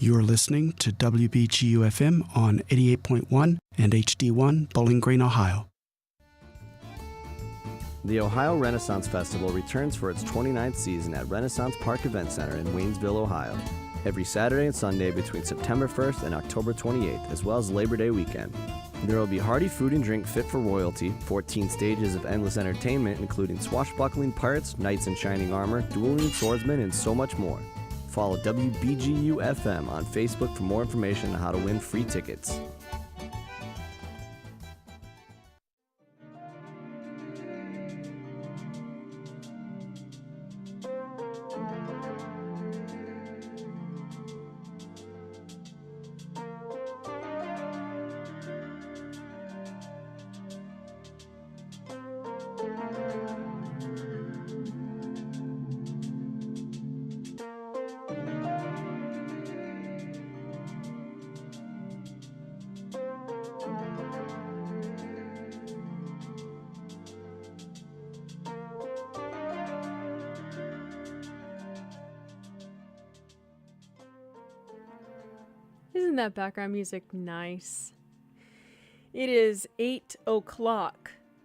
You're listening to WBGU FM on 88.1 and HD1, Bowling Green, Ohio. The Ohio Renaissance Festival returns for its 29th season at Renaissance Park Event Center in Waynesville, Ohio, every Saturday and Sunday between September 1st and October 28th, as well as Labor Day weekend. There will be hearty food and drink fit for royalty, 14 stages of endless entertainment, including swashbuckling pirates, knights in shining armor, dueling swordsmen, and so much more. Follow WBGU FM on Facebook for more information on how to win free tickets. Isn't that background music nice? It is 8:00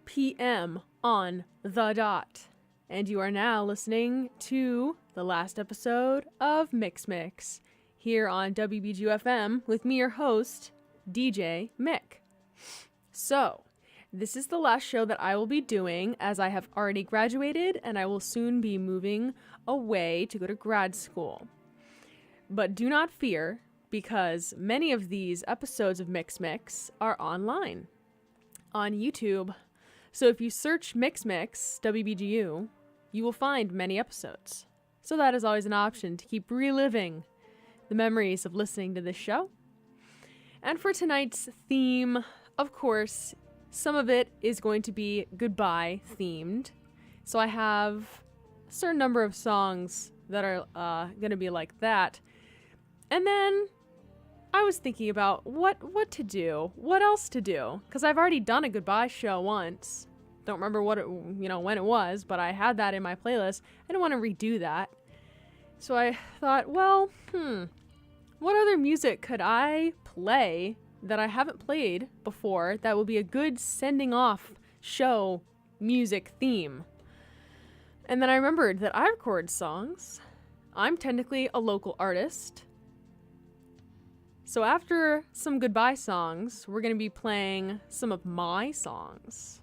p.m. on the dot, and you are now listening to the last episode of MICK'S here on WBGU FM with me, your host, DJ Mick. So, this is the last show that I will be doing as I have already graduated and I will soon be moving away to go to grad school. But do not fear, because many of these episodes of MICK'S are online on YouTube. So if you search MICK'S WBGU, you will find many episodes. So that is always an option to keep reliving the memories of listening to this show. And for tonight's theme, of course, some of it is going to be goodbye themed. So I have a certain number of songs that are going to be like that. And then I was thinking about what to do, what else to do, because I've already done a goodbye show once. Don't remember what it, when it was, but I had that in my playlist. I didn't want to redo that. So I thought, well, what other music could I play that I haven't played before that would be a good sending off show music theme? And then I remembered that I record songs. I'm technically a local artist. So after some goodbye songs, we're going to be playing some of my songs.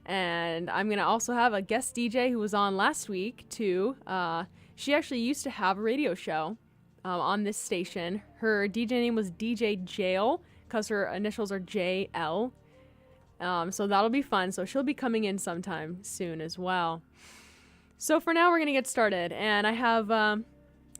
And I'm going to also have a guest DJ who was on last week, too. She actually used to have a radio show on this station. Her DJ name was DJ Jail, because her initials are JL. So that'll be fun. So she'll be coming in sometime soon as well. So for now, we're going to get started. And I have a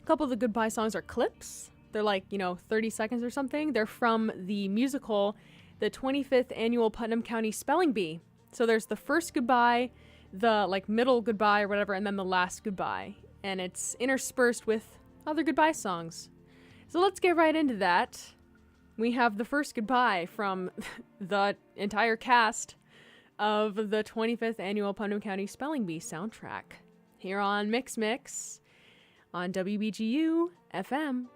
couple of the goodbye songs are clips. They're like, 30 seconds or something. They're from the musical, the 25th Annual Putnam County Spelling Bee. So there's the first goodbye, the middle goodbye or whatever, and then the last goodbye. And it's interspersed with other goodbye songs. So let's get right into that. We have the first goodbye from the entire cast of the 25th Annual Putnam County Spelling Bee soundtrack here on MICK'S on WBGU FM.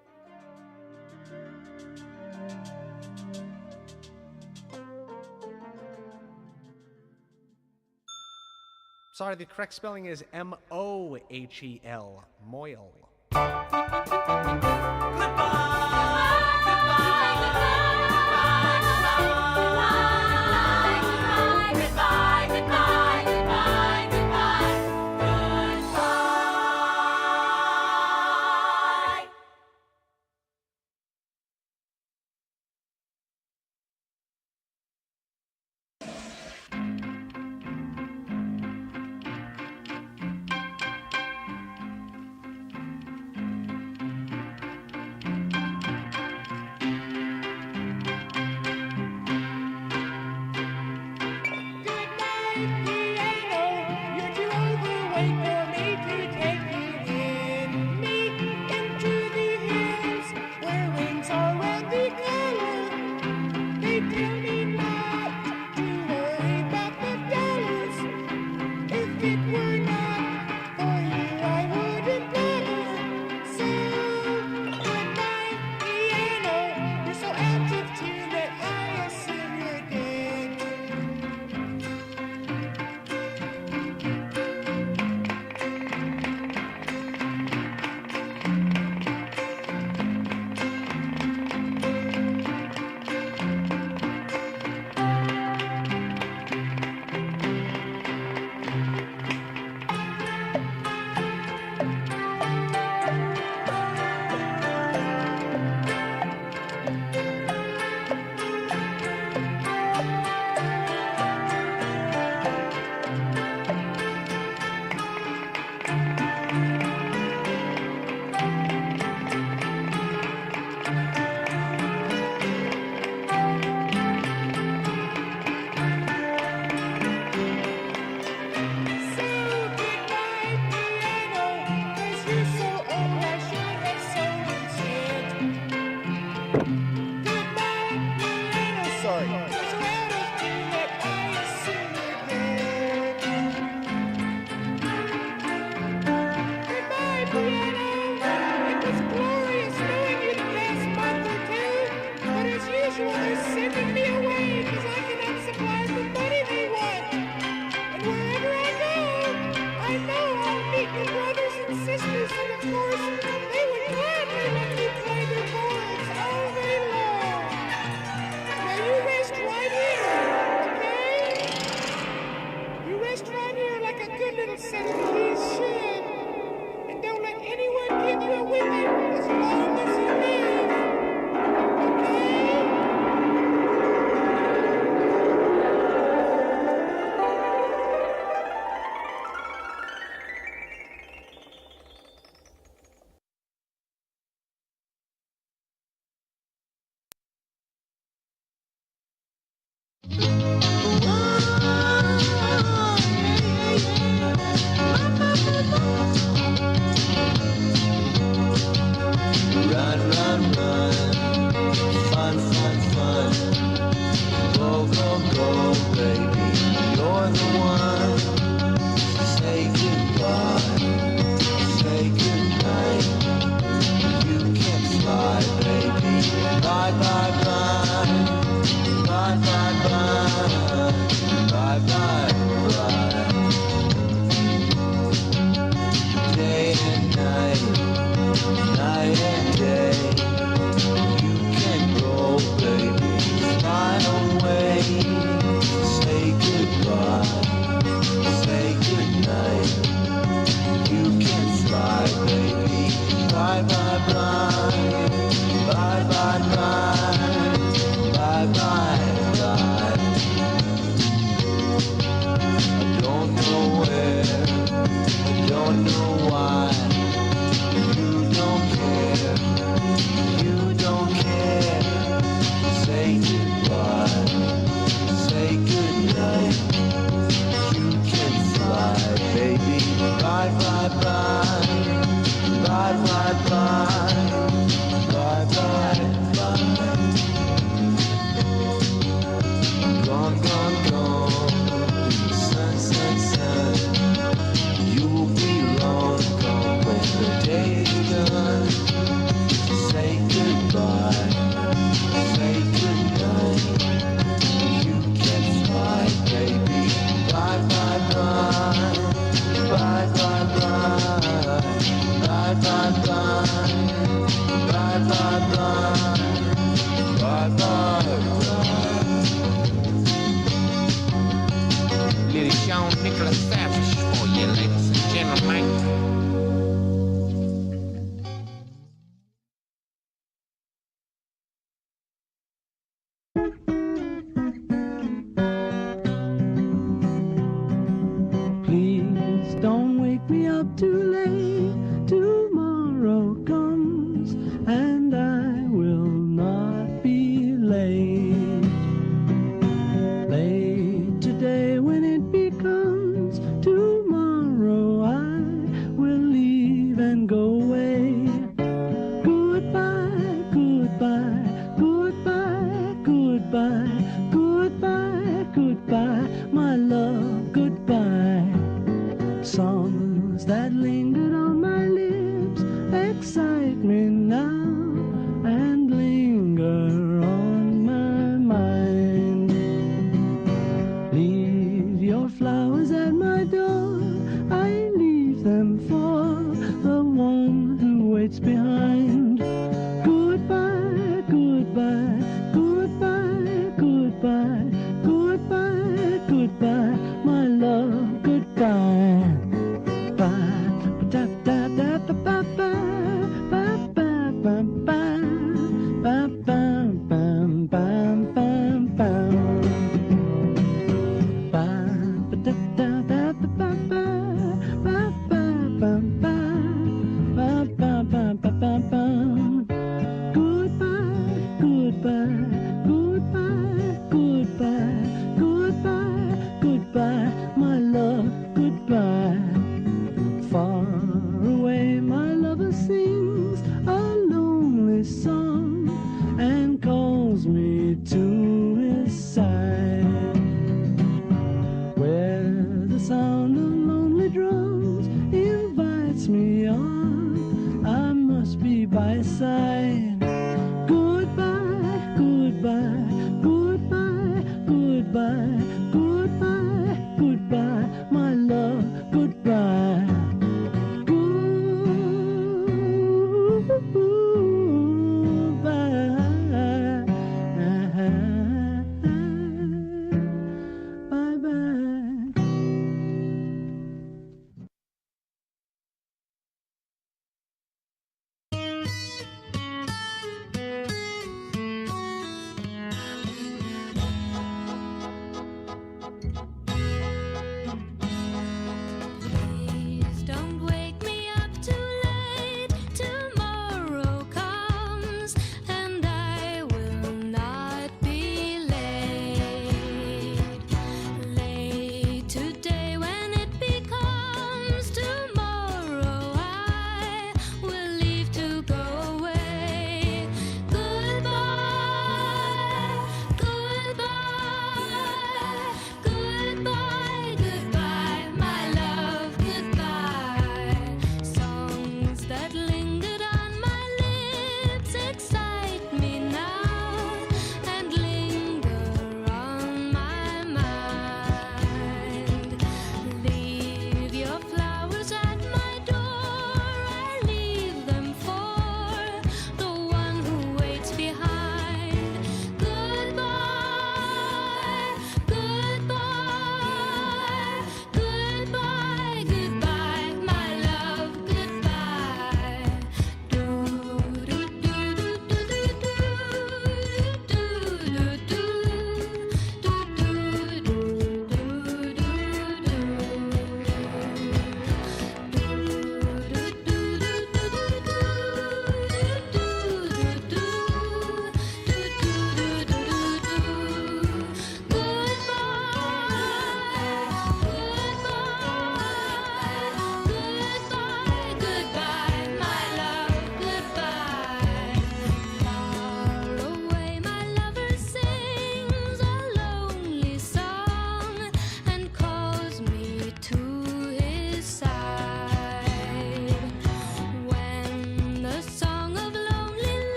Sorry, the correct spelling is M-O-H-E-L, Moyle.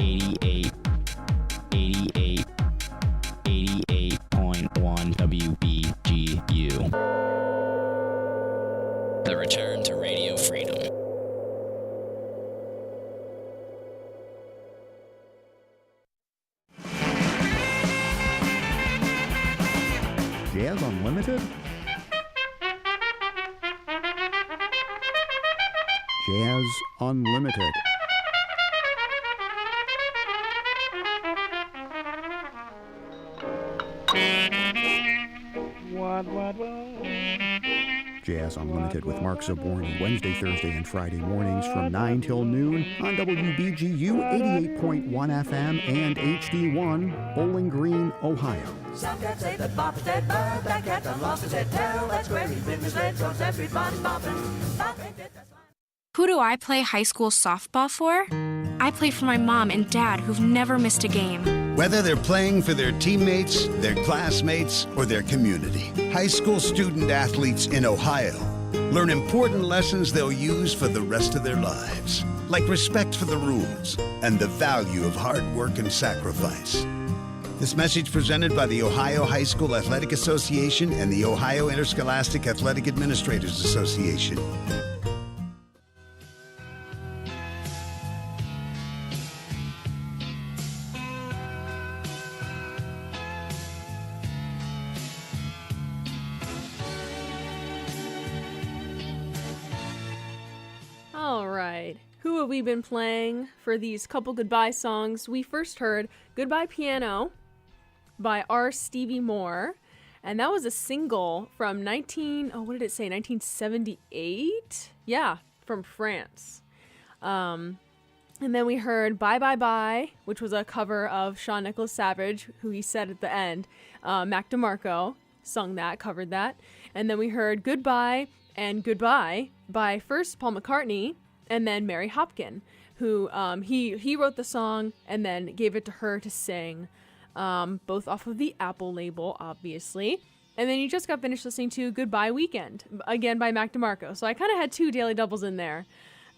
88.1 WBGU. The return to Radio Freedom. Jazz Unlimited? Jazz Unlimited. What? Jazz Unlimited with Mark Zaborni, Wednesday, Thursday, and Friday mornings from 9 till noon on WBGU 88.1 FM and HD1, Bowling Green, Ohio. Some cats say that Bop is dead, but that cat done lost his head. Tell that's where he's been misled, cause everybody's bopping dead, that's fine. Who do I play high school softball for? I play for my mom and dad who've never missed a game. Whether they're playing for their teammates, their classmates, or their community, high school student athletes in Ohio learn important lessons they'll use for the rest of their lives, like respect for the rules and the value of hard work and sacrifice. This message presented by the Ohio High School Athletic Association and the Ohio Interscholastic Athletic Administrators Association. All right. Who have we been playing for these couple goodbye songs? We first heard Goodbye Piano by R. Stevie Moore, and that was a single from 1978? Yeah, from France. And then we heard Bye Bye Bye, which was a cover of Sean Nicholas Savage, who he said at the end. Mac DeMarco sung that, covered that. And then we heard Goodbye and Goodbye by first Paul McCartney and then Mary Hopkin, who he wrote the song and then gave it to her to sing, both off of the Apple label, obviously. And then you just got finished listening to Goodbye Weekend, again by Mac DeMarco. So I kind of had two daily doubles in there.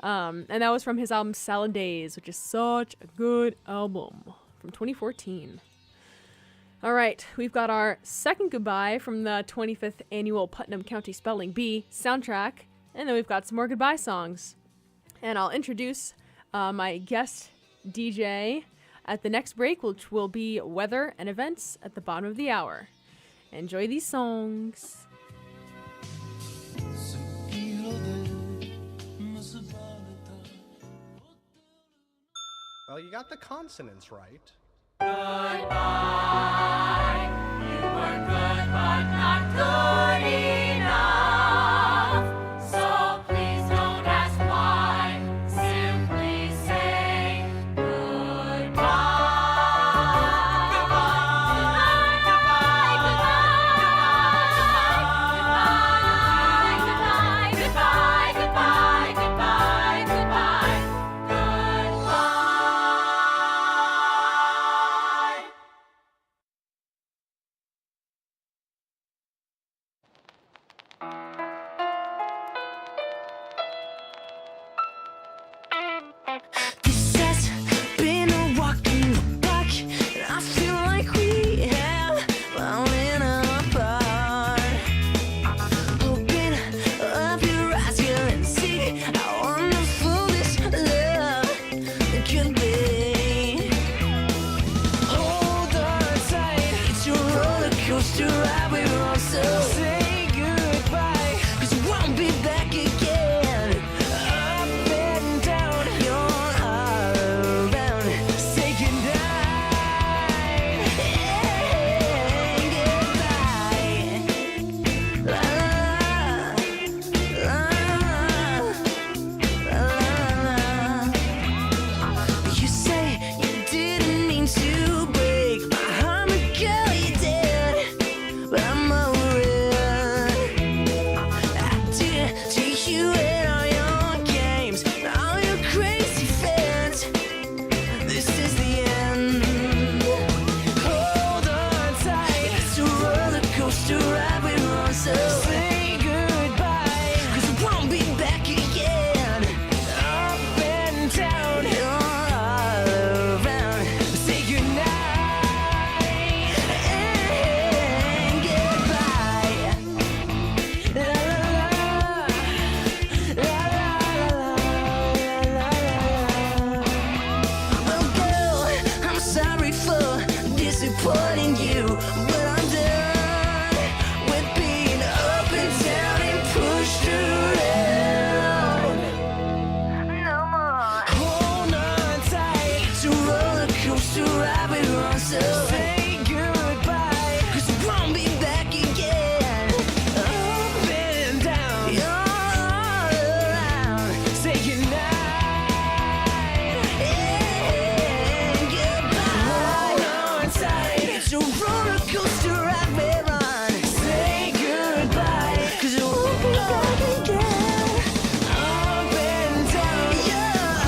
And that was from his album Salad Days, which is such a good album from 2014. All right, we've got our second goodbye from the 25th annual Putnam County Spelling Bee soundtrack, and then we've got some more goodbye songs. And I'll introduce my guest DJ at the next break, which will be weather and events at the bottom of the hour. Enjoy these songs. Well, you got the consonants right. Goodbye. You were good, but not good enough. So please don't ask why. Simply say goodbye. Goodbye. Goodbye. Goodbye. Goodbye. Goodbye. Goodbye. Goodbye. Goodbye. This has been a walk in the park, and I feel like we have fallen apart. Open up your eyes here and see how wonderful this love can be. Hold on tight, it's your roller coaster ride we're on, so say goodbye, 'cause you won't be back again. Up and down your disappointing you, but I'm done with being up and down and pushed around. No more. Hold on tight, it's a roller coaster ride we're on, so say goodbye, 'cause we won't be back again. Up and down, all around, say goodnight and goodbye. Hold on tight, it's a roller coaster ride we're on. Say goodbye, 'cause we won't be back again. Up and down,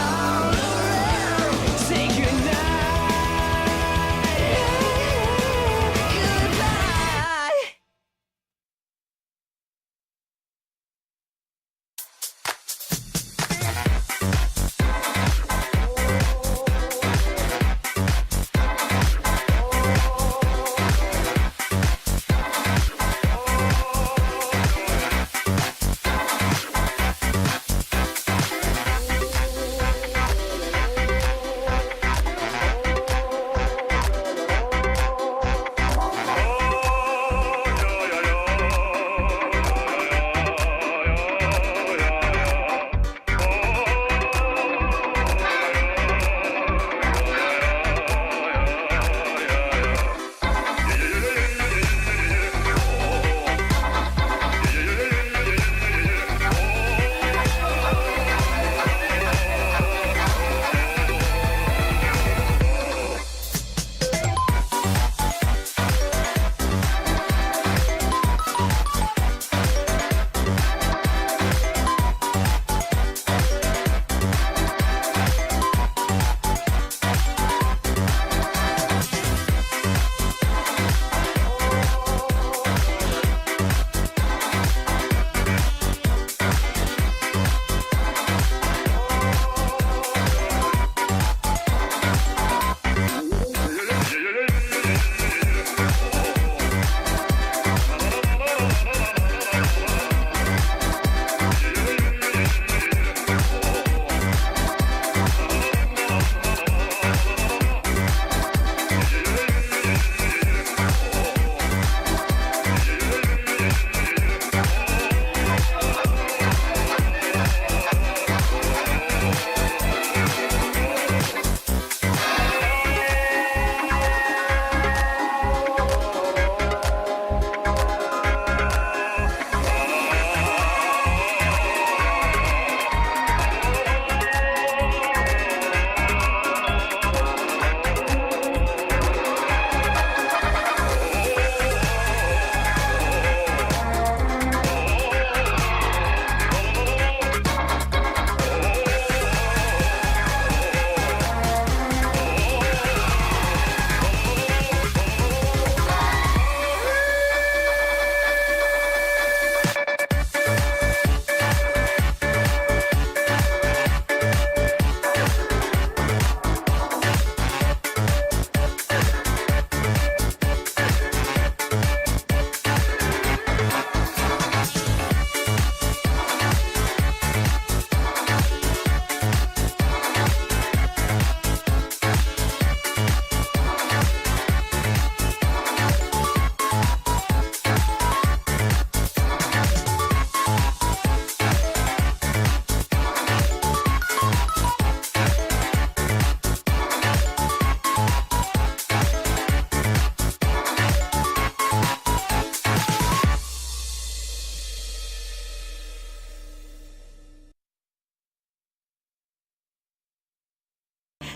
all around, say goodnight and goodbye.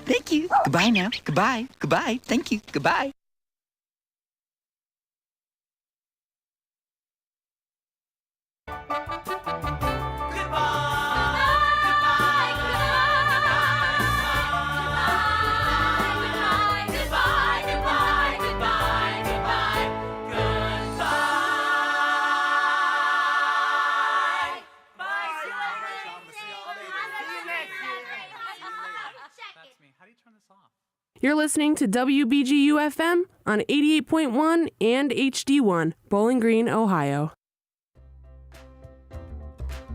Thank you. Goodbye now. Goodbye. Goodbye. Thank you. Goodbye. You're listening to WBGU FM on 88.1 and HD1, Bowling Green, Ohio.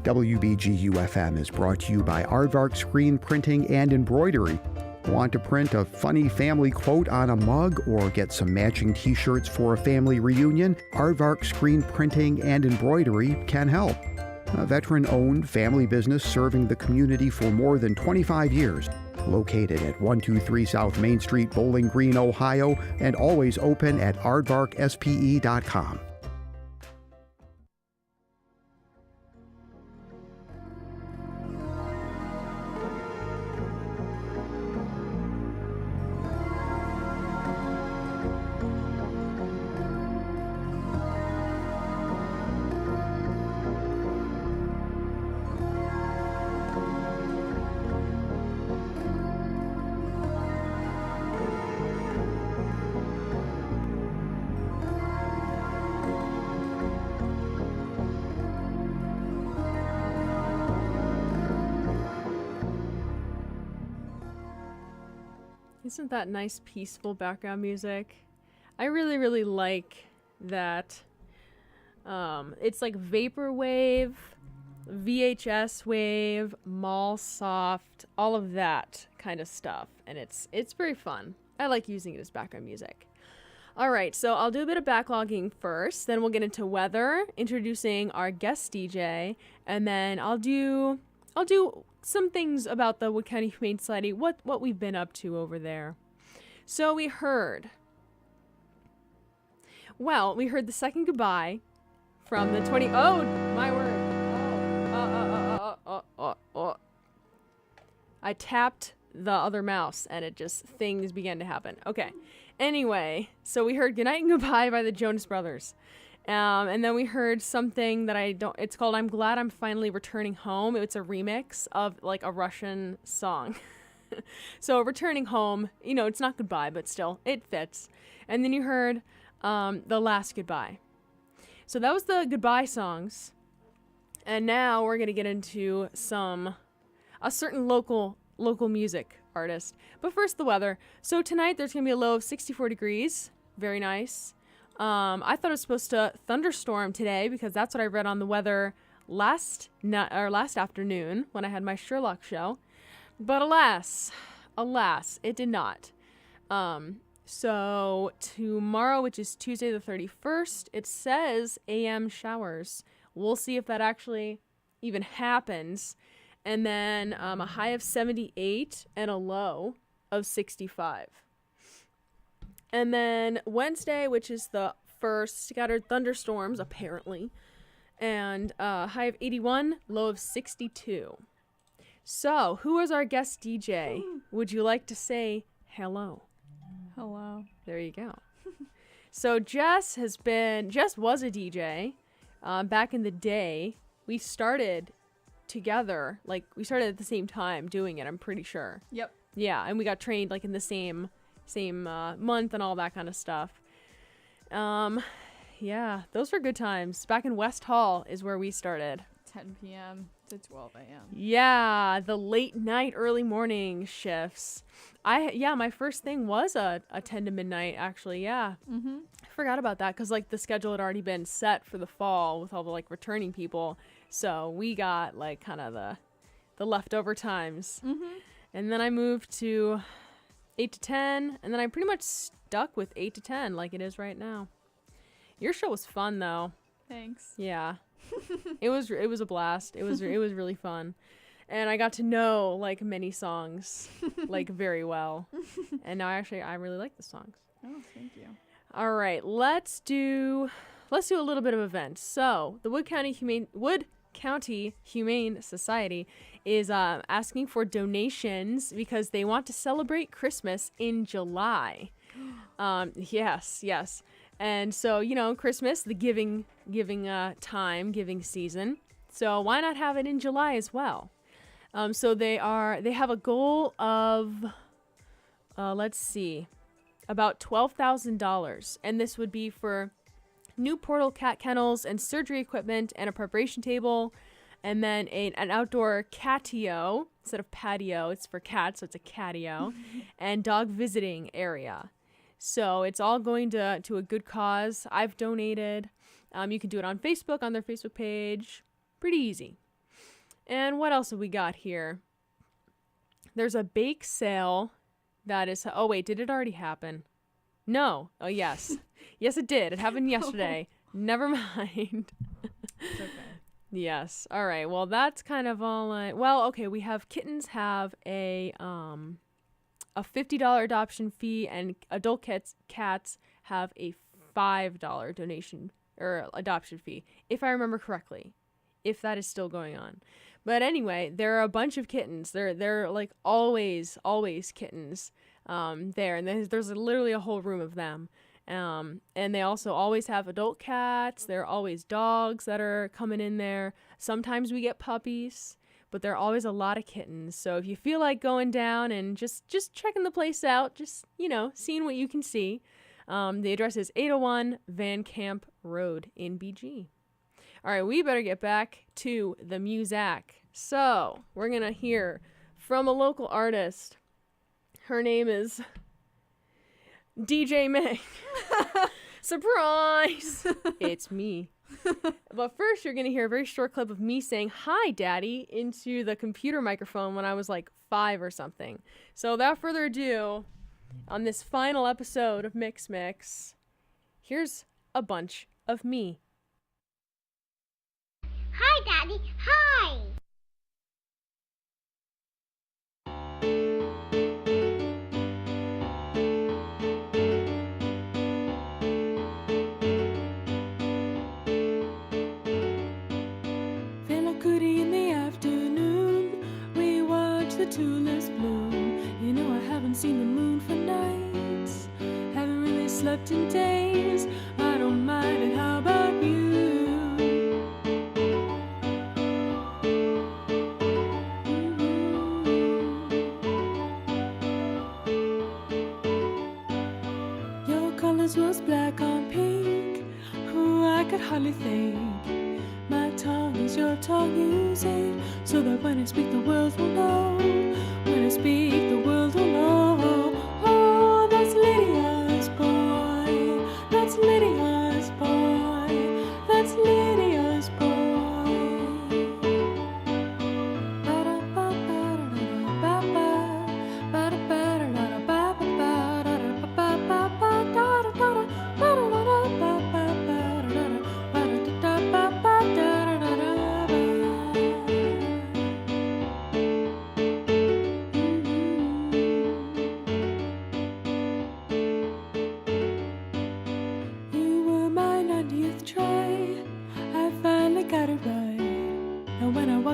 WBGU FM is brought to you by Aardvark Screen Printing and Embroidery. Want to print a funny family quote on a mug or get some matching t-shirts for a family reunion? Aardvark Screen Printing and Embroidery can help. A veteran-owned family business serving the community for more than 25 years. Located at 123 South Main Street, Bowling Green, Ohio, and always open at aardvarkspe.com. Isn't that nice, peaceful background music? I really, really like that. It's like vaporwave, VHS wave, mall soft, all of that kind of stuff, and it's very fun. I like using it as background music. All right, so I'll do a bit of backlogging first, then we'll get into weather, introducing our guest DJ, and then I'll do some things about the Wood County Humane Society, what we've been up to over there. So we heard the second goodbye from the 20. Oh, my word. I tapped the other mouse and things began to happen. Okay. Anyway, so we heard Goodnight and Goodbye by the Jonas Brothers. And then we heard something that it's called I'm Glad I'm Finally Returning Home. It's a remix of like a Russian song. So Returning Home, it's not goodbye, but still, it fits. And then you heard The Last Goodbye. So that was the goodbye songs. And now we're going to get into a certain local music artist. But first, the weather. So tonight there's going to be a low of 64 degrees. Very nice. I thought it was supposed to thunderstorm today because that's what I read on the weather last afternoon when I had my Sherlock show. But alas, it did not. So tomorrow, which is Tuesday the 31st, it says AM showers. We'll see if that actually even happens. And then a high of 78 and a low of 65. And then Wednesday, which is the first, scattered thunderstorms, apparently. And high of 81, low of 62. So, who is our guest DJ? Would you like to say hello? Hello. There you go. So, Jess was a DJ. Back in the day, we started together. Like, we started at the same time doing it, I'm pretty sure. Yep. Yeah, and we got trained, like, in the same month and all that kind of stuff. Yeah, those were good times. Back in West Hall is where we started. 10 p.m. to 12 a.m. Yeah, the late night, early morning shifts. My first thing was a 10 to midnight, actually, yeah. Mm-hmm. I forgot about that because, like, the schedule had already been set for the fall with all the, like, returning people. So we got, like, kind of the leftover times. Mm-hmm. And then I moved to 8 to 10, and then I pretty much stuck with 8 to 10 like it is right now. Your show was fun, though. Thanks. Yeah. It was a blast. It was really fun. And I got to know, like, many songs, like, very well. And now I really like the songs. Oh, thank you. All right, let's do a little bit of events. So, the Wood County Humane Society is asking for donations because they want to celebrate Christmas in July. Yes. And so, Christmas, the giving time, giving season. So why not have it in July as well? So they have a goal of, about $12,000. And this would be for new portal cat kennels and surgery equipment and a preparation table. And then an outdoor catio, instead of patio, it's for cats, so it's a catio, and dog visiting area. So it's all going to a good cause. I've donated. You can do it on Facebook, on their Facebook page. Pretty easy. And what else have we got here? There's a bake sale That is. Oh wait, did it already happen? No. Oh yes, yes it did. It happened yesterday. Never mind. It's okay. Yes. All right. Well, that's kind of all. Well, okay. We have kittens have a $50 adoption fee, and adult cats have a $5 donation or adoption fee, if I remember correctly, if that is still going on. But anyway, there are a bunch of kittens. They're like always kittens there, and there's literally a whole room of them. And they also always have adult cats. There are always dogs that are coming in there. Sometimes we get puppies, but there are always a lot of kittens. So if you feel like going down and just checking the place out, just, seeing what you can see, the address is 801 Van Camp Road in BG. All right, we better get back to the music. So we're going to hear from a local artist. Her name is DJ Mick. Surprise! It's me. But first, you're going to hear a very short clip of me saying, "Hi, Daddy," into the computer microphone when I was like 5 or something. So without further ado, on this final episode of MICK'S, here's a bunch of me. Hi, Daddy. Hi. In the afternoon, we watch the tulips bloom. I haven't seen the moon for nights, haven't really slept in days. I don't mind it, how about you? Your colors was black on pink. I could hardly think. My tongue is your tongue, you say, so that when I speak the world will know. When I speak the world will know. Oh, that's Lydia's boy. That's Lydia's boy. That's Lydia's boy.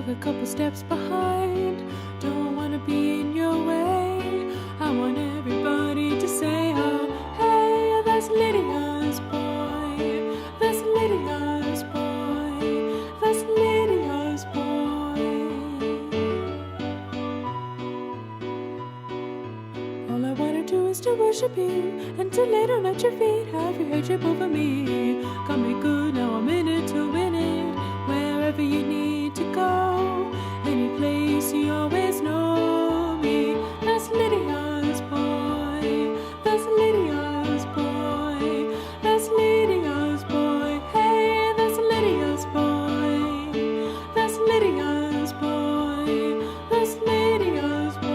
A couple steps behind, don't wanna be in your way. I want everybody to say, oh, hey, that's Lydia's boy. That's Lydia's boy. That's Lydia's boy. All I wanna do is to worship you and to lay down at your feet. Have your headship over me. Got me good, now I'm in it to win it. Wherever you need to go, any place you always know me. That's Lydia's boy. That's Lydia's boy. That's Lydia's boy. Hey, that's Lydia's boy. That's Lydia's boy. That's Lydia's boy.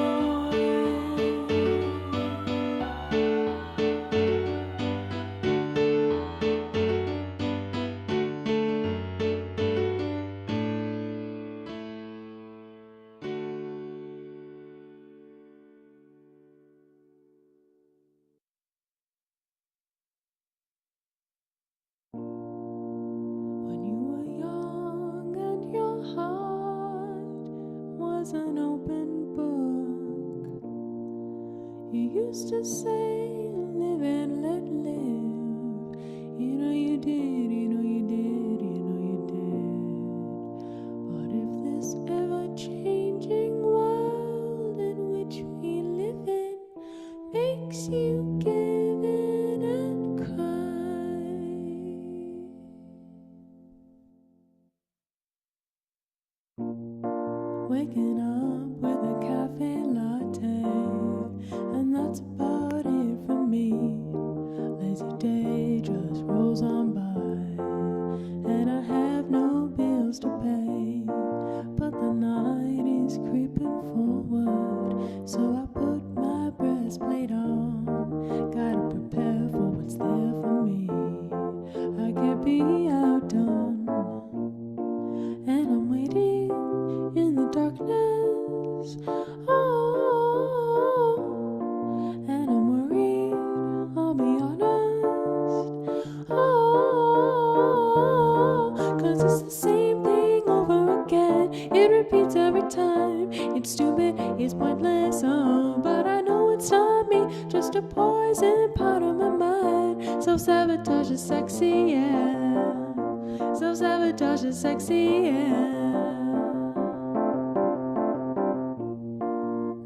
An open book. You used to say, live and let live. You did, you did, you did. But if this ever-changing world in which we live in makes you give in and cry, waking up with a cafe latte, and that's about it for me. Lazy day just rolls on by, and I have no bills to pay. But the night is creeping forward, so I put my breastplate It's stupid, it's pointless, oh, but I know it's not me, just a poison part of my mind. Self-sabotage is sexy, yeah. Self-sabotage is sexy, yeah.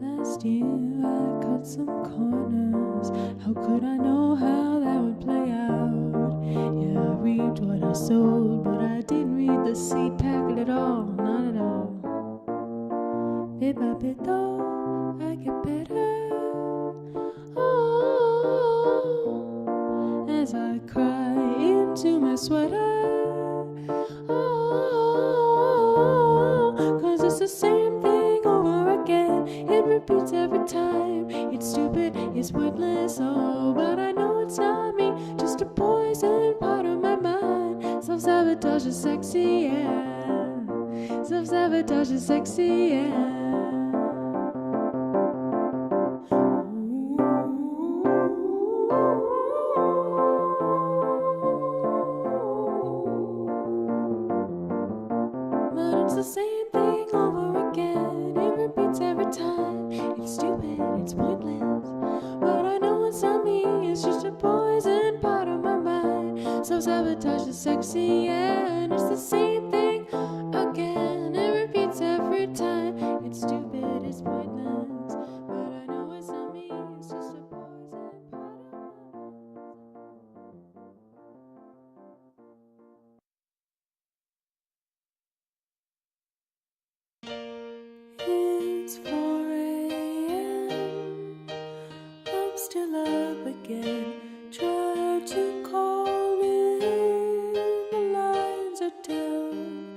Last year I cut some corners. How could I know how that would play out? Yeah, I reaped what I sowed, but I didn't read the seed packet at all, not at all. Bit by bit though, I get better. Oh, as I cry into my sweater. Oh, 'cause it's the same thing over again. It repeats every time. It's stupid, it's pointless, oh, but I know it's not me, just a poison part of my mind. Self-sabotage is sexy, yeah. Self-sabotage is sexy, yeah. But it's the same thing over again. It repeats every time. It's stupid, it's pointless, but I know it's not me. It's just a poison part of my mind. Self-sabotage is sexy, yeah. And it's the same thing again. It repeats every time. It's stupid, it's pointless, but I know it's not me. It's just a poison part of my mind. It's 4 a.m. I'm still up again. Try to call in, the lines are down.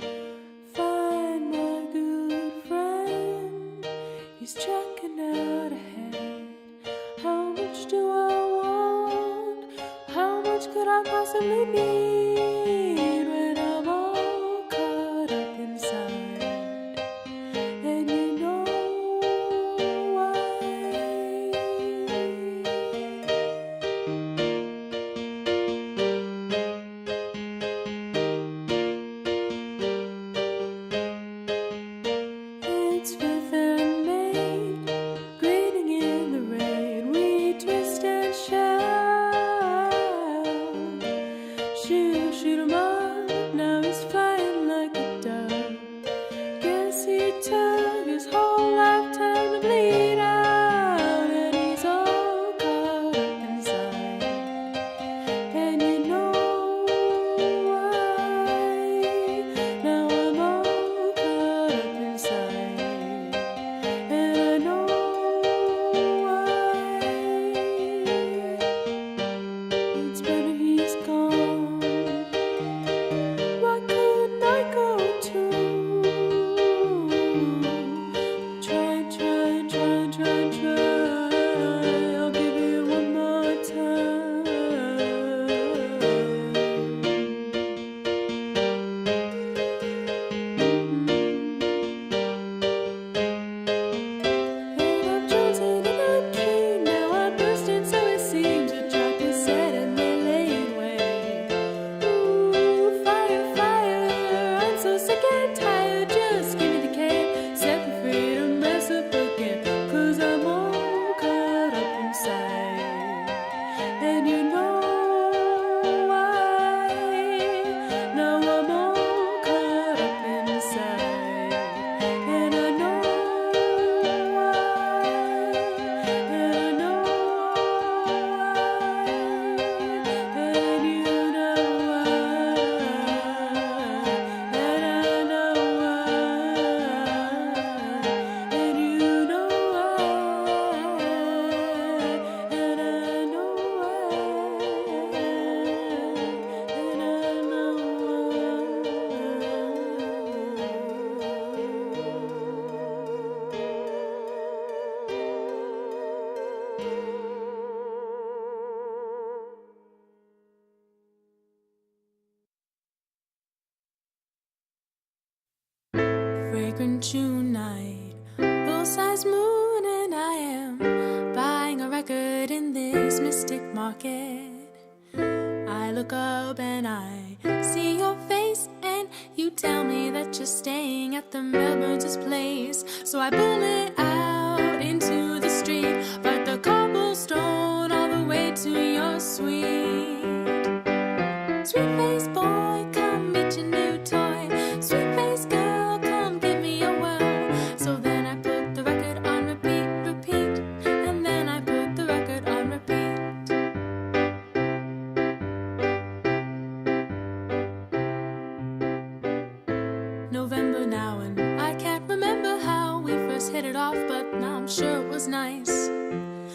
Find my good friend, he's checking out ahead. How much do I want? How much could I possibly need when I'm all caught up inside? And you know why? It's Fifth and Main, grinning in the rain. We twist and shout. Shoot, shoot 'em up. Now he's flying like a dove. Guess he took his whole lifetime to bleed out, and he's all caught up inside. And you know why? Now I'm all caught up inside, and I know why. It's better he's gone. Why couldn't I go too? Try, try, try, try, try. I'll give you one more time. And I'm chosen and I'm king. Now I'm bursting, so it seems. A trap is set and they lay in wait. Ooh, fire, fire. I'm so sick and tired. Just give me the cane. Set me free to mess up again. 'Cause I'm all caught up inside. And you know why? Now I'm all caught up inside. And I know why. And I know why. And you know why. And I know why. And you know why. And I know Fragrant June night, full-size moon, and I am buying a record in this mystic market. I look up and I see your face, then you tell me that you're staying at the Melbourne's place. So I bullet out into the street, but the cobblestone all the way to your suite. Sweet face boy, come meet your new toy. Sweet face girl, come give me a whirl. So then I put the record on repeat, repeat, and then I put the record on repeat. November now, and I can't remember how we first hit it off, but now I'm sure it was nice.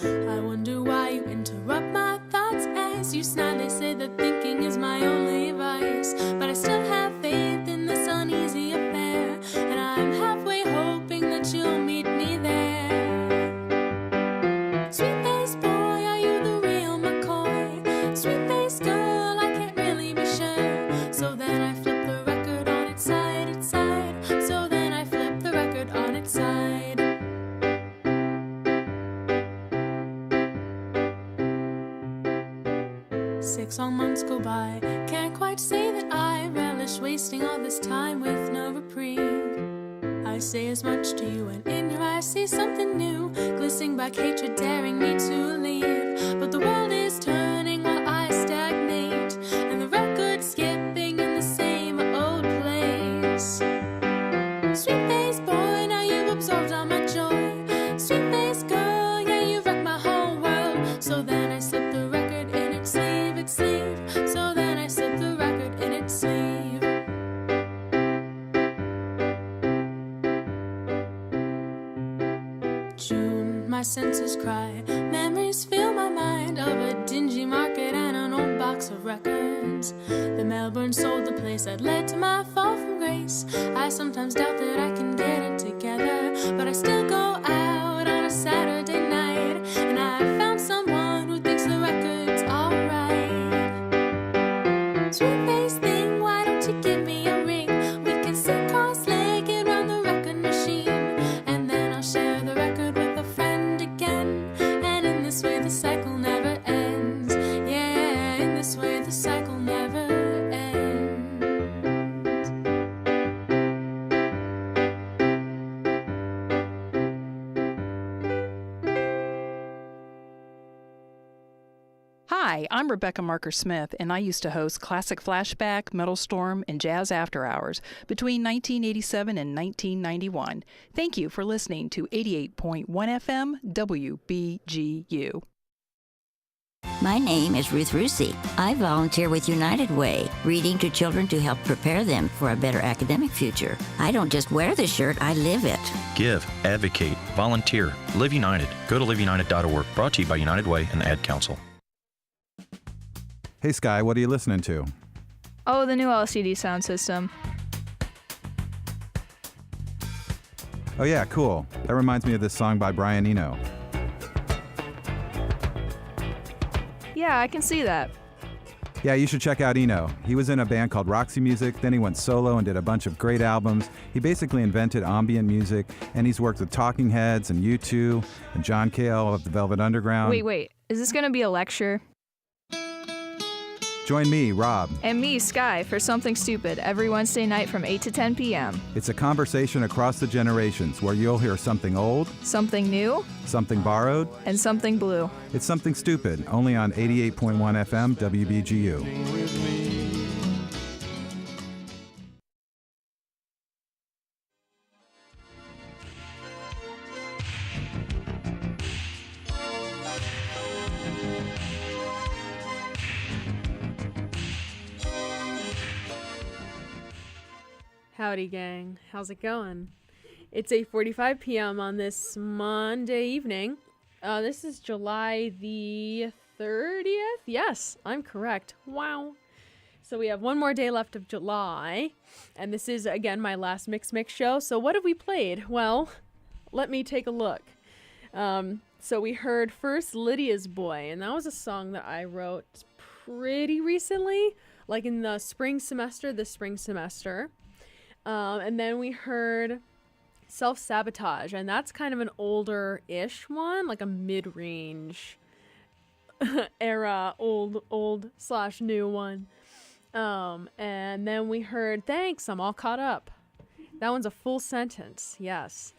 I wonder why you interrupt my thoughts as you snidely say that thinking is my only vice. But I still have faith in this uneasy affair, and I'm halfway hoping that you'll meet me there. Sweet face boy, are you the real McCoy? Sweet face girl, I can't really be sure. So then I flip the record on its side, its side. So then I flip the record on its side. 6 long months go by, can't quite say that I relish wasting all this time with no reprieve. I say as much to you, and in your eyes see something new, glistening back hatred, daring me to leave. But the world is turning while I stagnate, and the record skipping in the same old place. Sweet face boy, now you've absorbed all my joy. Sweet face girl, yeah, you wrecked my whole world. So then I slip the record in its sleeve, its sleeve. So then I slip the record in its sleeve. June, my senses cry. Memories fill my mind of a dingy market and an old box of records. The Melbourne sold the place that led to my fall from grace. I sometimes doubt that I can get it together, but I still go out on a Saturday night, and I found someone who thinks the record's alright. Sweet face thing, why don't you give me a ring? We can sit cross-legged round the record machine, and then I'll share the record with a friend again. And in this way the cycle never ends. Yeah, in this way the cycle never ends. Hi, I'm Rebecca Marker-Smith, and I used to host Classic Flashback, Metal Storm, and Jazz After Hours between 1987 and 1991. Thank you for listening to 88.1 FM WBGU. My name is Ruth Rusi. I volunteer with United Way, reading to children to help prepare them for a better academic future. I don't just wear the shirt, I live it. Give, advocate, volunteer, Live United. Go to liveunited.org. Brought to you by United Way and the Ad Council. Hey, Sky, what are you listening to? Oh, the new LCD sound system. Oh, yeah, cool. That reminds me of this song by Brian Eno. Yeah, I can see that. Yeah, you should check out Eno. He was in a band called Roxy Music, then he went solo and did a bunch of great albums. He basically invented ambient music, and he's worked with Talking Heads and U2 and John Cale of the Velvet Underground. Wait. Is this going to be a lecture? Join me, Rob. And me, Sky, for Something Stupid every Wednesday night from 8 to 10 p.m. It's a conversation across the generations where you'll hear something old, something new, something borrowed, and something blue. It's Something Stupid, only on 88.1 FM WBGU. Howdy, gang. How's it going? It's 8:45 p.m. on this Monday evening. This is July the 30th? Yes, I'm correct. Wow. So we have one more day left of July, and this is, again, my last MICK'S Mix show. So what have we played? Well, let me take a look. So we heard first Lydia's Boy, and that was a song that I wrote pretty recently, like in the spring semester, and then we heard Self-Sabotage, and that's kind of an older-ish one, like a mid-range era, old/new one. And then we heard Thanks, I'm All Caught Up. That one's a full sentence, yes.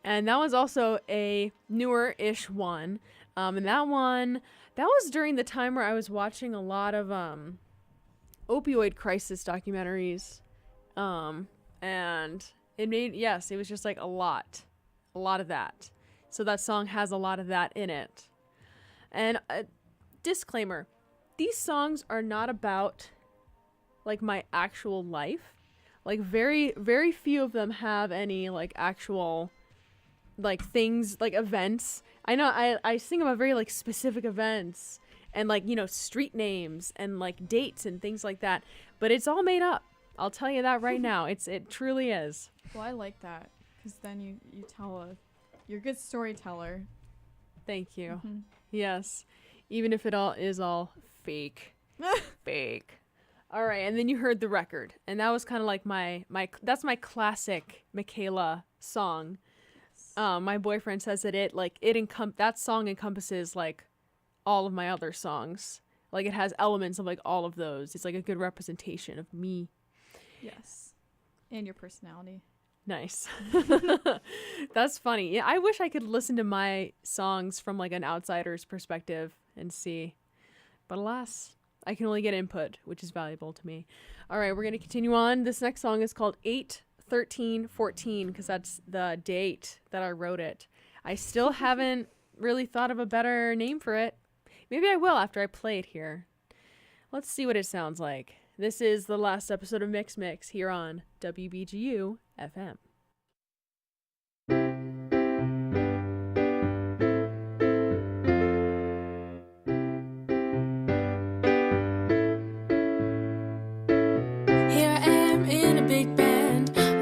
And that one's also a newer-ish one. And that was during the time where I was watching a lot of opioid crisis documentaries. And it was just like a lot of that. So that song has a lot of that in it. And a disclaimer, these songs are not about like my actual life. Like very, very few of them have any like actual like things, like events. I know I sing about very like specific events and like, you know, street names and like dates and things like that. But it's all made up. I'll tell you that right now. It truly is. Well, I like that because then you tell you're a good storyteller. Thank you. Mm-hmm. Yes. Even if it all is all fake. Fake. All right, and then you heard the record, and that was kind of like that's my classic Michaela song. My boyfriend says that that song encompasses like all of my other songs. Like it has elements of like all of those. It's like a good representation of me. Yes, and your personality. Nice. That's funny. Yeah, I wish I could listen to my songs from like an outsider's perspective and see, but alas. I can only get input, which is valuable to me. All right, we're going to continue on. This next song is called 8/13/14 because that's the date that I wrote it. I still haven't really thought of a better name for it. Maybe I will after I play it here. Let's see what it sounds like. This is the last episode of MICK'S Mix here on WBGU FM.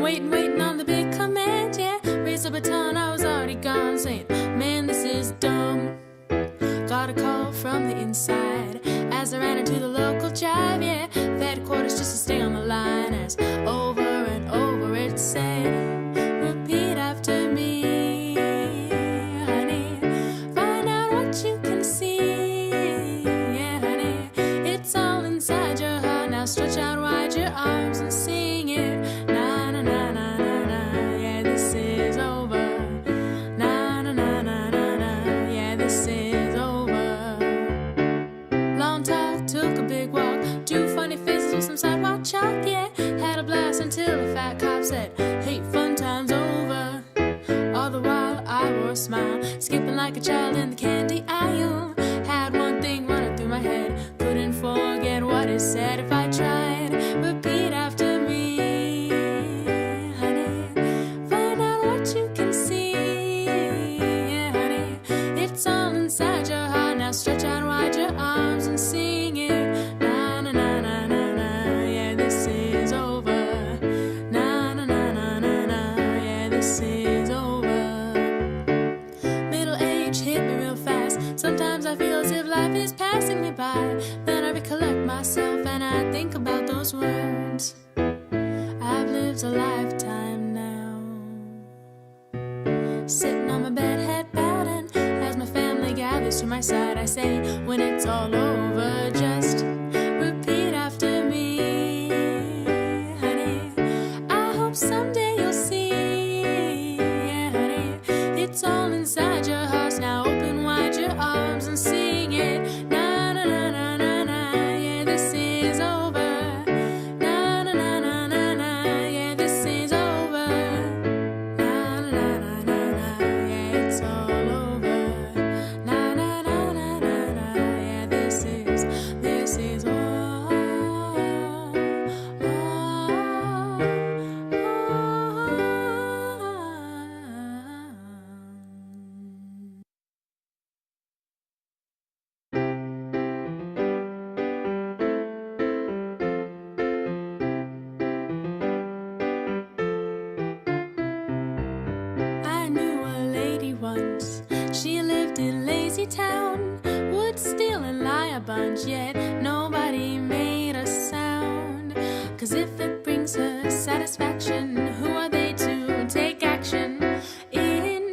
Waiting on the big command, yeah. Raised a baton, I was already gone, saying, man, this is dumb. Got a call from the inside as I ran into the local jive, yeah. Fed quarters just to stay on the line as over and over it said, repeat after me, honey. Find out what you can see, yeah, honey. It's all inside your heart, now stretch out wide your arms and sing it. Sidewalk chalk, yeah. Had a blast until a fat cop said, hey, fun time's over. All the while I wore a smile, skipping like a child in the candy aisle. Had one thing running through my head, couldn't forget what it said if I tried. Repeat after me, honey. Find out what you can see, yeah, honey. It's all inside your heart, now stretch out wide your arms and sing it. Sometimes I feel as if life is passing me by. Then I recollect myself and I think about those words. I've lived a lifetime now. Sitting on my bed, head bowed, and as my family gathers to my side, I say, when it's all over, just repeat after me, honey. I hope someday you'll see, yeah, honey. It's all inside your heart now. Open wide your arms and sing it. Na na na na na na. Yeah, this is over. Na na na na na na. Yeah, this is over. Na na na na na na. Yeah, it's all over. Na na na na na na. Yeah, this is all. I knew a lady once. She lived in Lazy Town. Would steal and lie a bunch, yet nobody made a sound. 'Cause if it brings her satisfaction, who are they to take action? In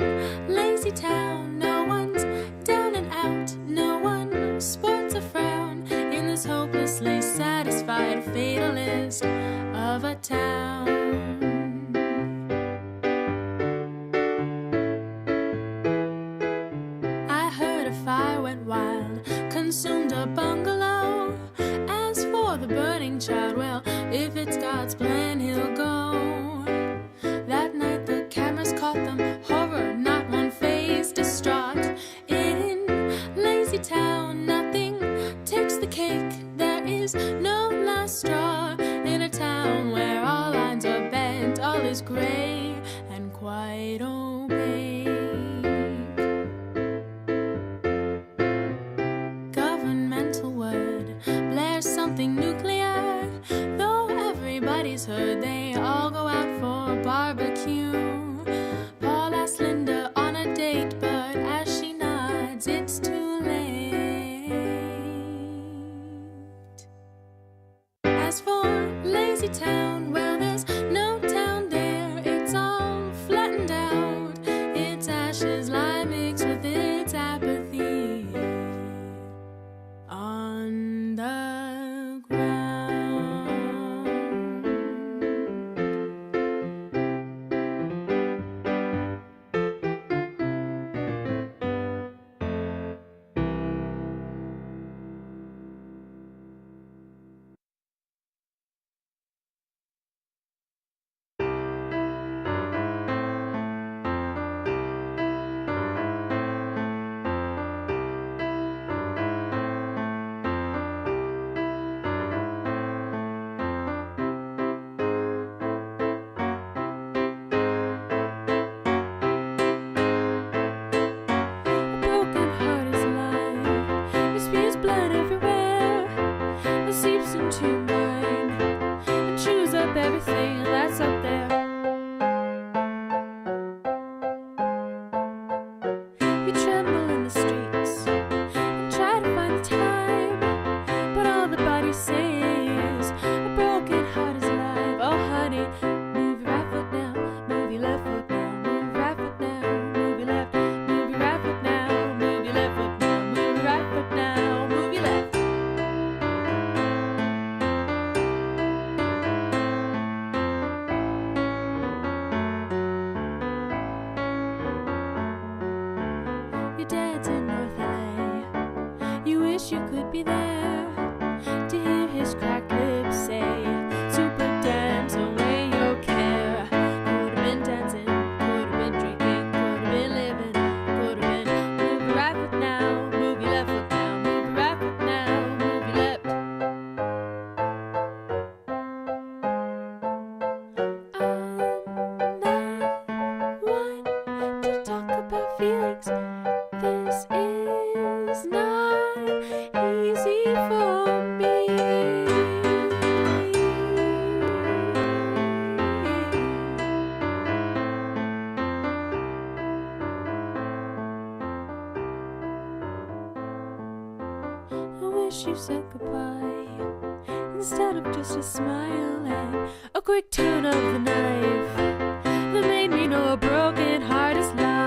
Lazy Town, no one's down and out. No one sports a frown in this hopelessly satisfied face. fire went wild, consumed a bungalow. As for the burning child, well, if it's God's plan, he'll go. That night the cameras caught them, horror, not one face distraught. In lazy town, nothing takes the cake. There is no last straw in a town where all lines are bent, all is gray and quite opaque. Governmental word blares something nuclear. Though everybody's heard, they all go out for barbecue. Paul asks Linda on a date, but as she nods, it's too late. As for lazy town, well, there's no town there. It's all flattened out. Its ashes lie mixed with its apathy on the ground. Everything that's up there. You tremble in the streets and try to find the time, but all the bodies say is a broken heart is alive. Oh honey, move your right foot now, move your left foot now, move your right foot now, move your left, move your right foot now, move your left foot now, move your right foot now, move your left. Your dad's in North LA. You wish you could be there to hear his cracked lips say, super dance away your care. Could have been dancing, could have been drinking, could have been living, could have been. Move your right foot now, move your left foot now, move your right foot now, move your left. I'm not one to talk about feelings. This is not easy for me. I wish you said goodbye instead of just a smile and a quick turn of the knife that made me know a broken heart is live.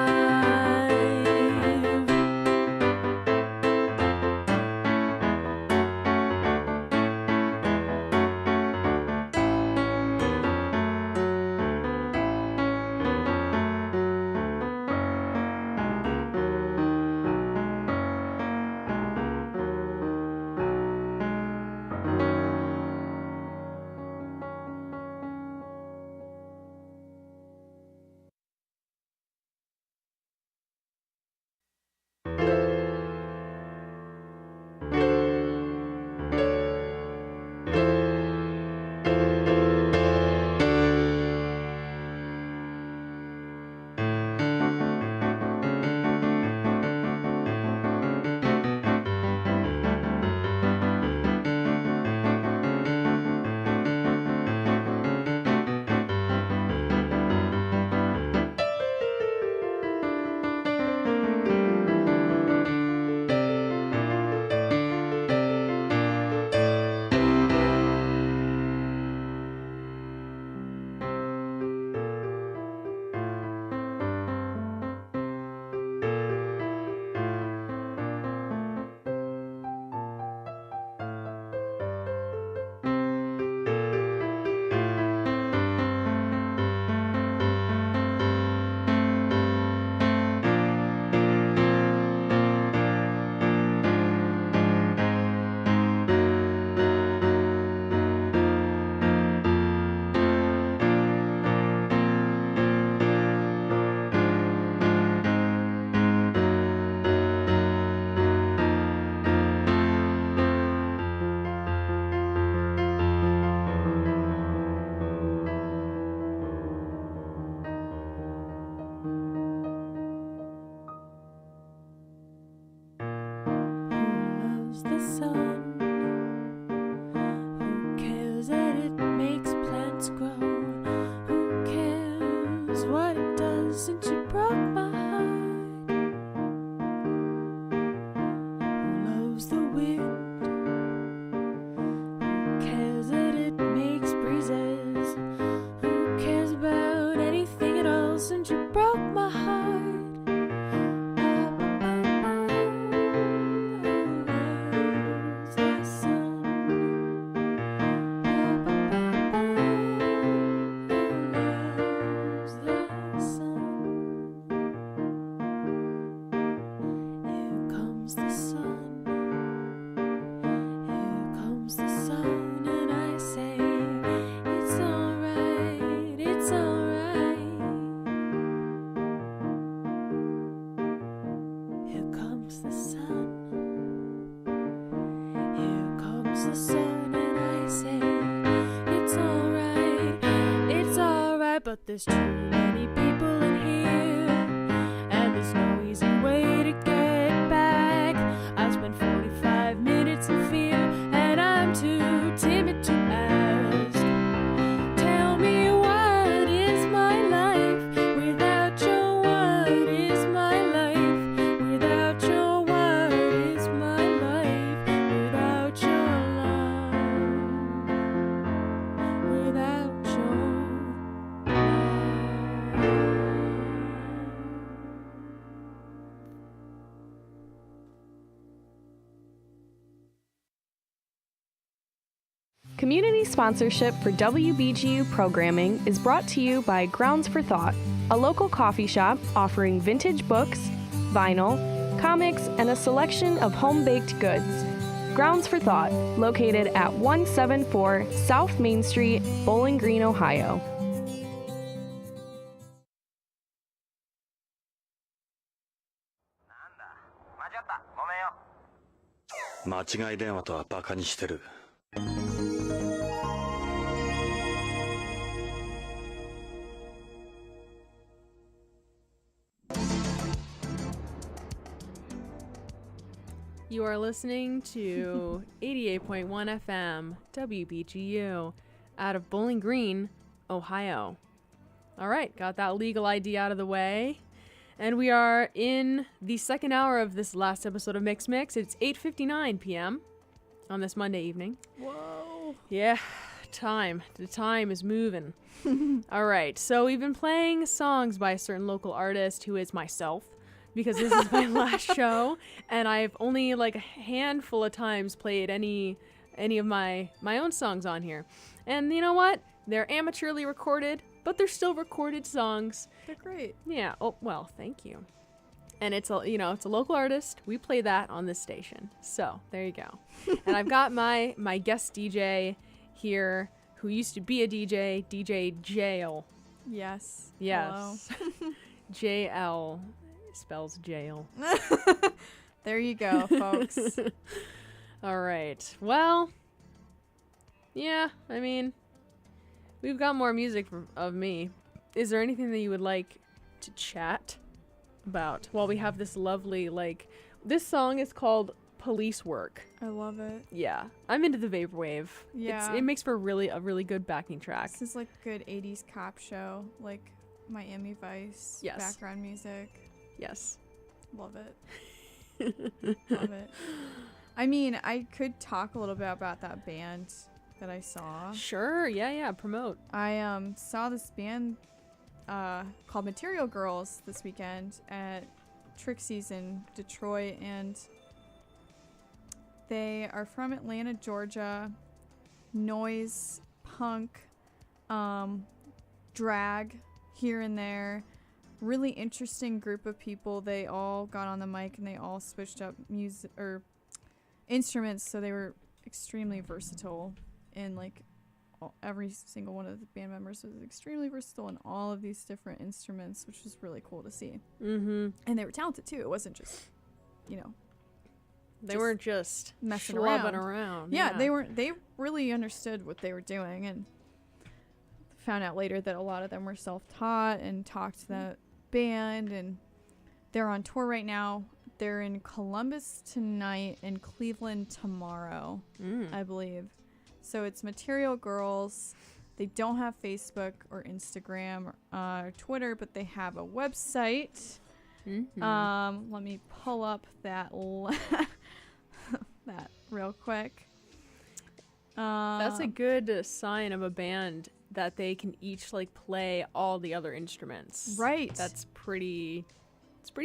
comes the sun. Here comes the sun, and I say, it's alright, but there's too many people in here, and there's no easy way to get back. I spent 45 minutes in fear, and I'm too timid to ask. Tell me, what is my life without your? What is my life without your? What is my life without your love? Without your Community sponsorship for WBGU programming is brought to you by Grounds for Thought, a local coffee shop offering vintage books, vinyl, comics, and a selection of home-baked goods. Grounds for Thought, located at 174 South Main Street, Bowling Green, Ohio. You are listening to 88.1 FM WBGU out of Bowling Green, Ohio. All right, got that legal ID out of the way. And we are in the second hour of this last episode of MICK'S. It's 8:59 p.m. on this Monday evening. Whoa. Yeah, time. The time is moving. All right, so we've been playing songs by a certain local artist who is myself, because this is my last show, and I've only like a handful of times played any of my own songs on here. And you know what? They're amateurly recorded, but they're still recorded songs. They're great. Yeah. Oh, well, thank you. And it's a local artist. We play that on this station. So, there you go. And I've got my guest DJ here who used to be a DJ, DJ Jail. Yes. Yes. JL spells jail. There you go, folks. All right. Well, yeah, I mean, we've got more music of me. Is there anything that you would like to chat about while we have this lovely, this song is called Police Work. I love it. Yeah. I'm into the vaporwave. Yeah. It makes for a really good backing track. This is like good 80s cop show, like Miami Vice background music. Yes. Love it. Love it. I mean, I could talk a little bit about that band that I saw. Sure. Yeah. Promote. I saw this band called Material Girls this weekend at Trixie's in Detroit, and they are from Atlanta, Georgia. Noise, punk, drag here and there. Really interesting group of people. They all got on the mic and they all switched up music or instruments, so they were extremely versatile. And every single one of the band members was extremely versatile in all of these different instruments, which was really cool to see. Mm-hmm. And they were talented too. It wasn't just, they weren't just messing around. Yeah, they really understood what they were doing, and found out later that a lot of them were self-taught and talked to the band, and they're on tour right now. They're in Columbus tonight and Cleveland tomorrow, I believe. So it's Material Girls. They don't have Facebook or Instagram or Twitter, but they have a website. Mm-hmm. Let me pull up that that real quick. That's a good sign of a band that they can each play all the other instruments. Right. It's pretty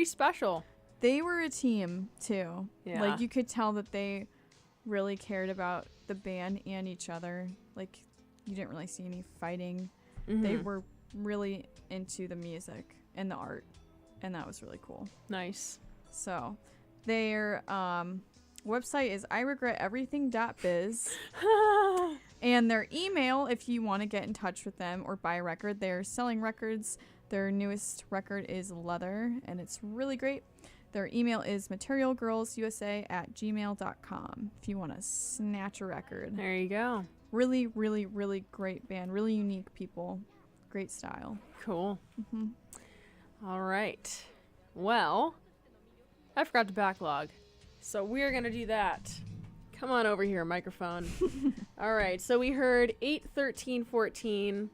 special. They were a team too. Yeah. You could tell that they really cared about the band and each other. You didn't really see any fighting. Mm-hmm. They were really into the music and the art, and that was really cool. Nice. So their website is iregreteverything.biz. And their email, if you want to get in touch with them or buy a record, they're selling records. Their newest record is Leather, and it's really great. Their email is materialgirlsusa@gmail.com if you want to snatch a record. There you go. Really, really, really great band. Really unique people. Great style. Cool. Mm-hmm. All right. Well, I forgot to backlog. So we're going to do that. Come on over here, microphone. All right. So we heard 8-13-14,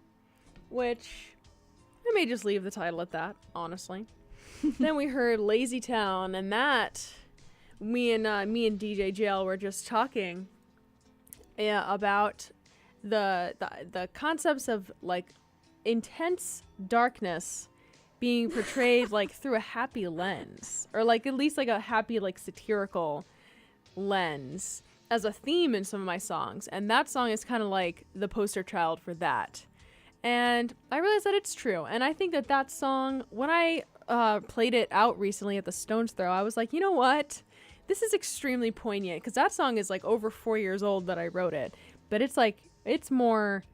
which I may just leave the title at that, honestly. Then we heard Lazy Town, and that me and DJ Jail were just talking about the concepts of like intense darkness being portrayed like through a happy lens, or like at least like a happy like satirical lens as a theme in some of my songs, and that song is kind of like the poster child for that. And I realized that it's true, and I think that song, when I played it out recently at the Stones Throw, I was like, you know what, this is extremely poignant, because that song is like over 4 years old that I wrote it, but it's like, it's more,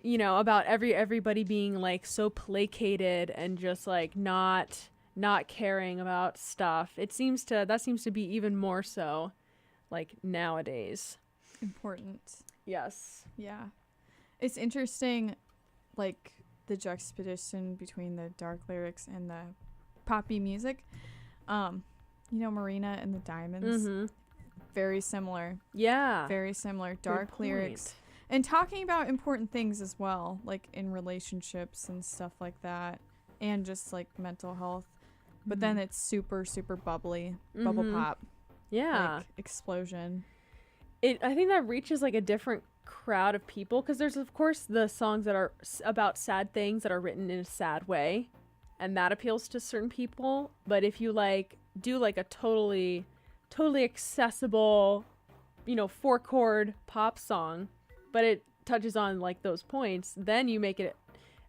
you know, about everybody being like so placated and just like not caring about stuff. That seems to be even more so like nowadays. Important. Yes. Yeah. It's interesting, like the juxtaposition between the dark lyrics and the poppy music. You know, Marina and the Diamonds. Mm-hmm. Very similar. Yeah. Very similar. Dark lyrics. And talking about important things as well, like in relationships and stuff like that, and just like mental health. But then it's super, super bubbly. Bubble pop. Yeah. Like explosion. I think that reaches like a different crowd of people, because there's of course the songs that are about sad things that are written in a sad way, and that appeals to certain people. But if you like do like a totally accessible, you know, 4-chord pop song, but it touches on like those points, then you make it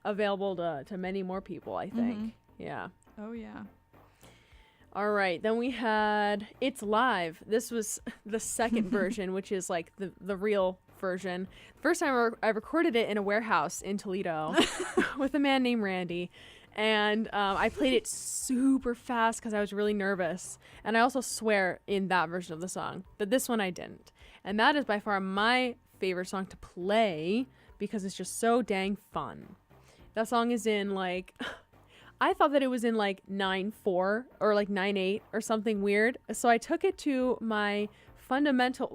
available to many more people, I think. Yeah. Oh yeah. All right, then we had It's Live. This was the second version, which is like the real version. First time I recorded it in a warehouse in Toledo with a man named Randy. And I played it super fast because I was really nervous. And I also swear in that version of the song. But this one I didn't. And that is by far my favorite song to play because it's just so dang fun. That song is in like... I thought that it was in like 9/4 or like 9/8 or something weird. So I took it to my fundamentals,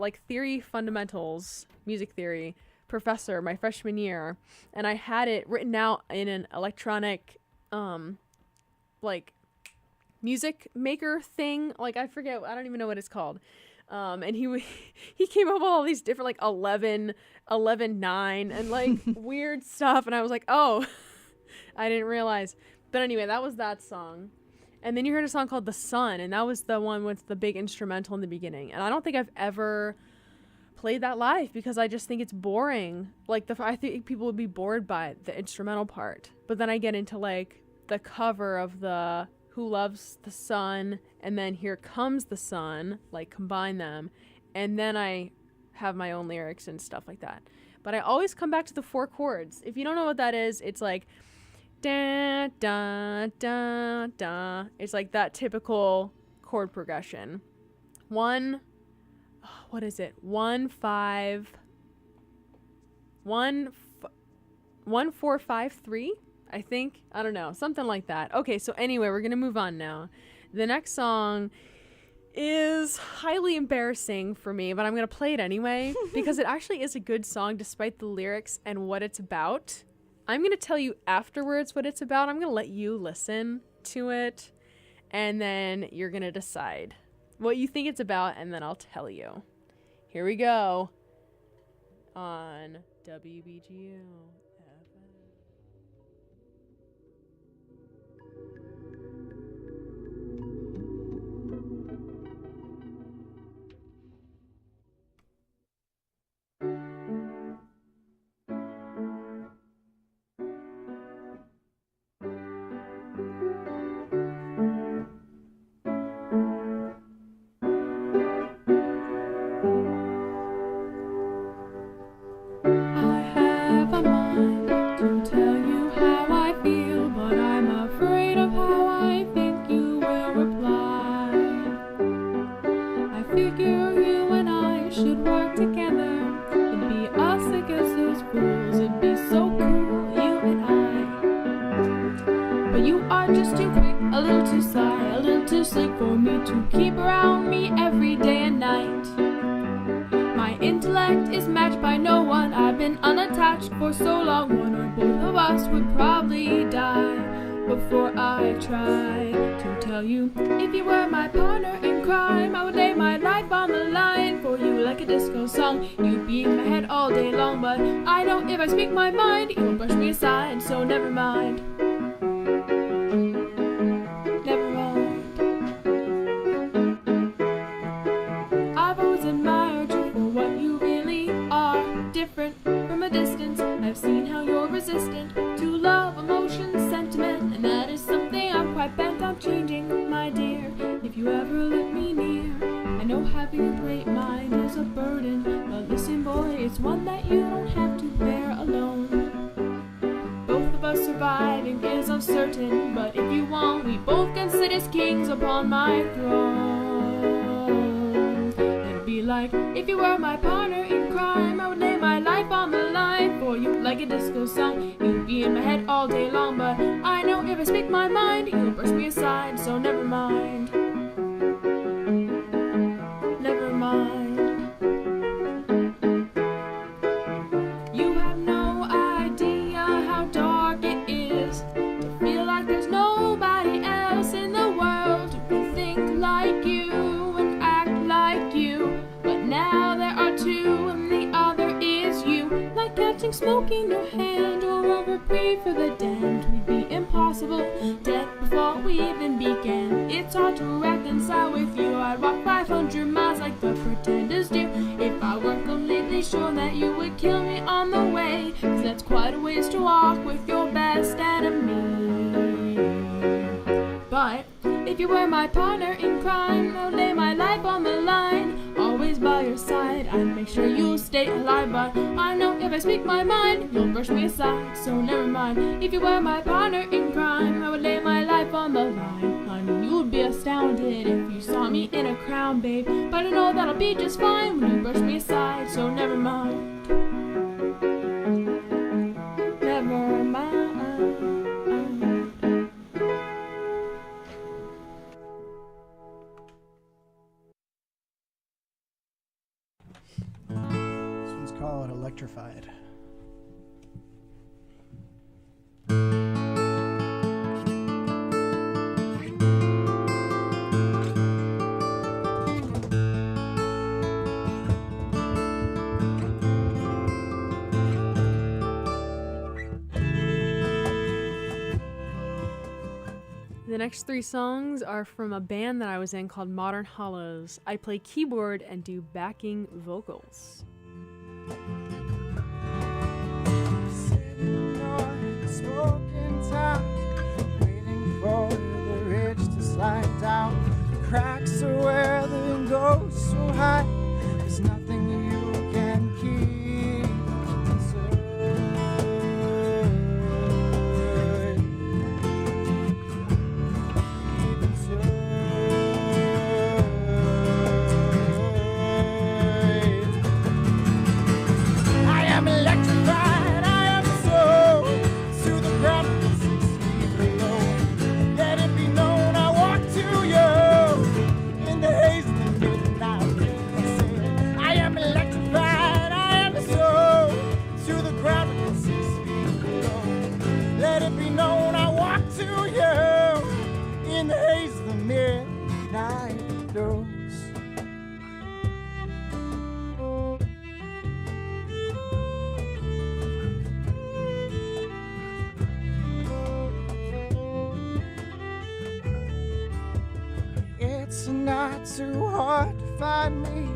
music theory professor my freshman year, and I had it written out in an electronic like music maker thing. Like I forget, I don't even know what it's called. And he came up with all these different like 11/9 and like weird stuff, and I was like, oh, I didn't realize. But anyway, that was that song. And then you heard a song called The Sun, and that was the one with the big instrumental in the beginning. And I don't think I've ever played that live because I just think it's boring. Like I think people would be bored by the instrumental part. But then I get into like the cover of the Who Loves the Sun and then Here Comes the Sun, like combine them. And then I have my own lyrics and stuff like that. But I always come back to the 4 chords. If you don't know what that is, it's like da da da da. It's like that typical chord progression. 1 5 1 4 5 3, I think. I don't know, something like that. Okay, so anyway, we're gonna move on now. The next song is highly embarrassing for me, but I'm gonna play it anyway because it actually is a good song despite the lyrics and what it's about. I'm going to tell you afterwards what it's about. I'm going to let you listen to it, and then you're going to decide what you think it's about, and then I'll tell you. Here we go on WBGU. I have a mind. figure you and I should work together. It'd be us against those fools. It'd be so cool, you and I. But you are just too quick, a little too sly, a little too slick for me to keep around me every day and night. My intellect is matched by no one. I've been unattached for so long. One or both of us would probably die before I try to tell you. If you were my partner in crime, I would lay my life on the line for you like a disco song. You'd be in my head all day long, but I know if I speak my mind, you'll brush me aside, so never mind. Never mind. I've always admired you for what you really are. Different from a distance, I've seen how you're resistant to love, emotion, sentiment, and that is something I'm quite bent on changing, my dear. If you ever let me near, I know having a great mind is a burden, but listen boy, it's one that you don't have to bear alone. Both of us surviving is uncertain, but if you want, we both can sit as kings upon my throne. It'd be like if you were my partner in crime, I would lay my life on the line for you like a disco song. You'd be in my head all day long, but I know if I speak my mind, you'll brush me aside, so never mind. Never mind. You have no idea how dark it is to feel like there's nobody else in the world who can think like you and act like you. But now there are two and the other is you. Like catching smoke in your hand or a reprieve for the damned. We'd be impossible, dead before we even began. It's hard to reconcile with you. I'd walk 500 miles like the pretenders do if I were completely sure that you would kill me on the way. 'Cause that's quite a ways to walk with your best enemy. But if you were my partner in crime, I would lay my life on the line, always by your side. I'd make sure you'll stay alive, but I know if I speak my mind, you'll brush me aside, so never mind. If you were my partner in crime, I would lay my life on the line. Honey, you'd be astounded if you saw me in a crown, babe, but I know that'll be just fine when you brush me aside, so never mind. Never mind. This one's called Electrified. The next three songs are from a band that I was in called Modern Hollows. I play keyboard and do backing vocals. Sitting on the smoking top, waiting for the ridge to slide down. The cracks are where the wind goes so high. There's nothing you can keep. It's not too hard to find me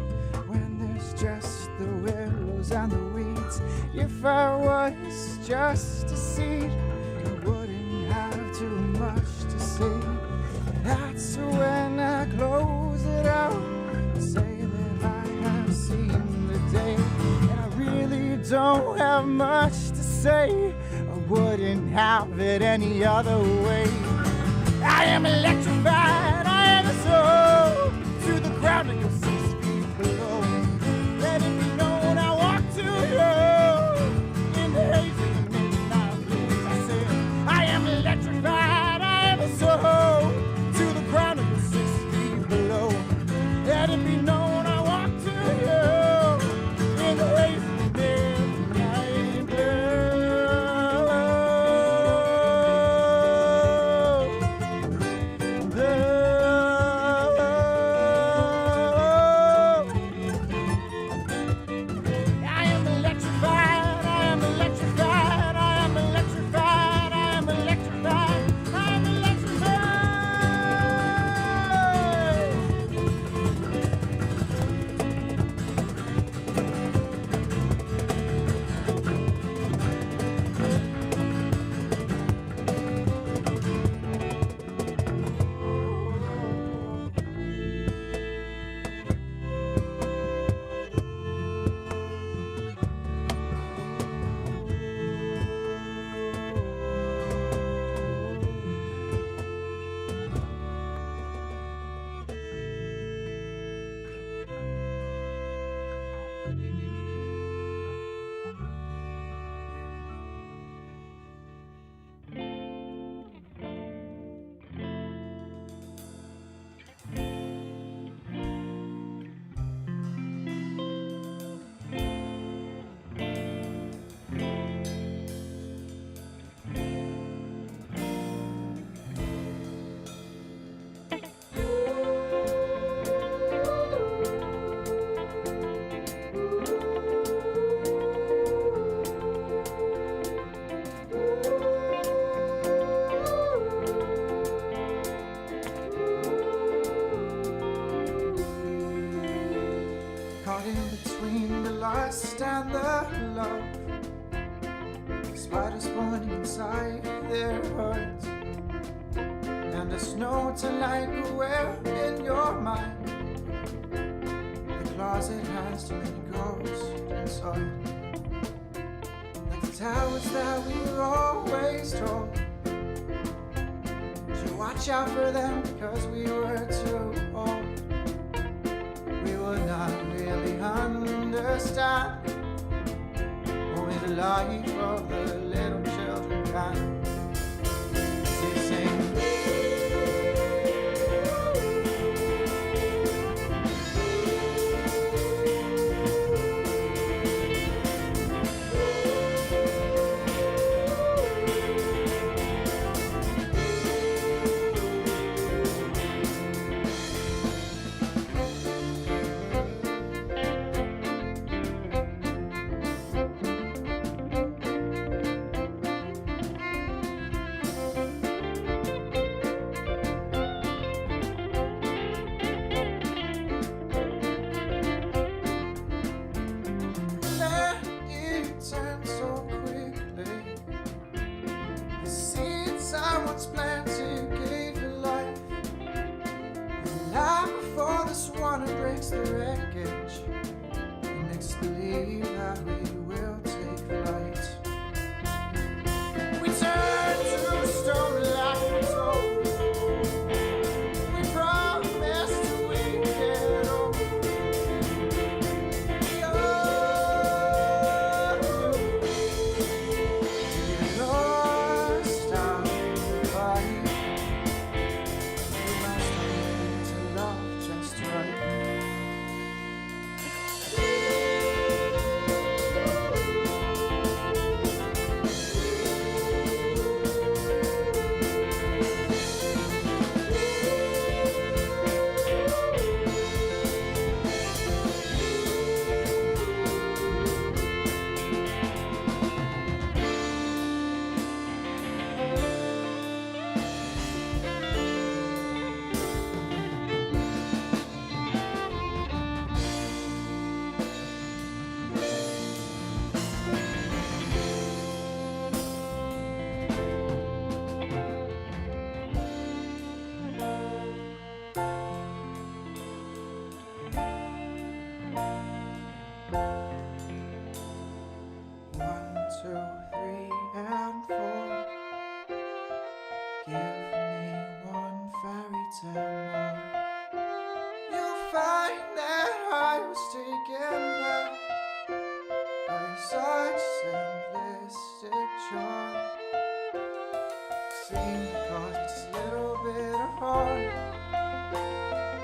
when there's just the willows and the weeds. If I was just a seed, I wouldn't have too much to say. That's when I close it out and say that I have seen the day. And I really don't have much to say. I wouldn't have it any other way. I am electrified, I am a soul to the ground like a 6 let it be known I walk to you in the late midnight blue. I am electrified, I am electrified, I am electrified, I am electrified, I am electrified. Caught in between the lust and the love, spiders pointing inside their hearts, and a snow to like where in your mind the closet has too many ghosts inside, like the towers that we were always told to watch out for them because we were too old. We would not really understand only the life of the little children kind. They sing. The wreckage and makes us believe that we will take flight. We turn to stone like we told. We promised till we get old. We owe you to get lost our fight. We must learn to love just right.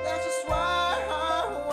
That's just why I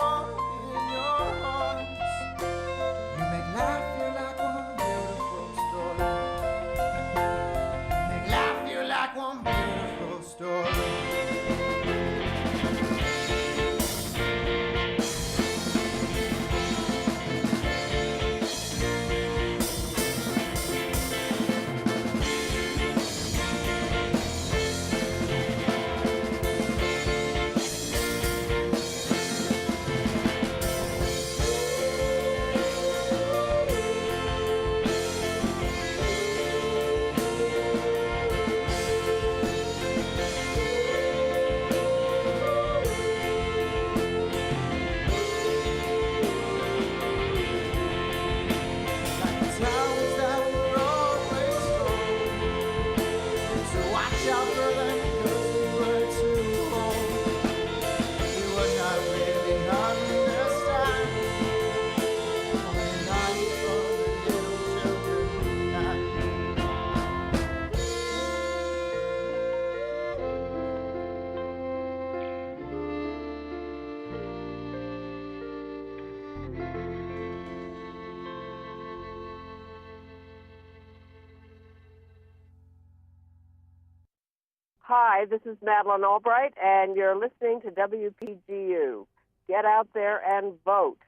Hi, this is Madeline Albright, and you're listening to WBGU. Get out there and vote.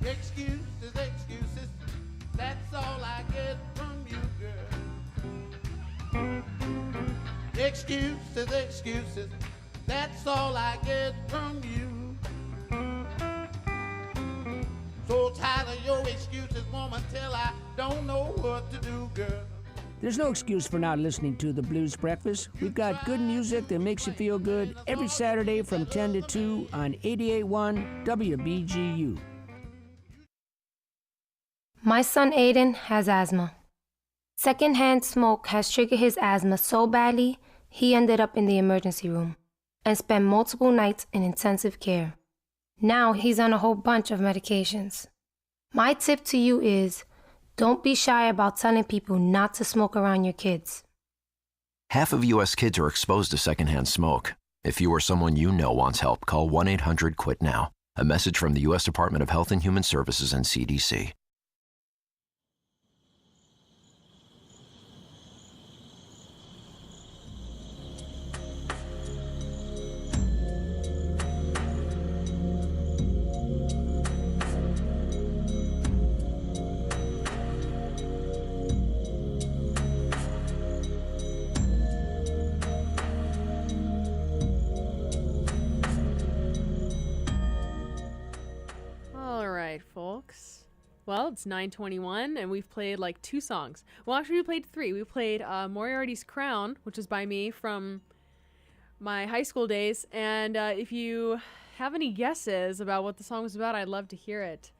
Excuses, excuses, that's all I get from you, girl. Excuses, excuses, that's all I get from you. So tired of your excuses, woman, till I don't know what to do, girl. There's no excuse for not listening to the Blues Breakfast. We've got good music that makes you feel good every Saturday from 10 to 2 on 88.1 WBGU. My son Aiden has asthma. Secondhand smoke has triggered his asthma so badly, he ended up in the emergency room and spent multiple nights in intensive care. Now he's on a whole bunch of medications. My tip to you is, don't be shy about telling people not to smoke around your kids. Half of U.S. kids are exposed to secondhand smoke. If you or someone you know wants help, call 1-800-QUIT-NOW. A message from the U.S. Department of Health and Human Services and CDC. Folks. Well, it's 9:21 and we've played like 2 songs. Well, actually we played 3. We played Moriarty's Crown, which is by me from my high school days. And if you have any guesses about what the song was about, I'd love to hear it.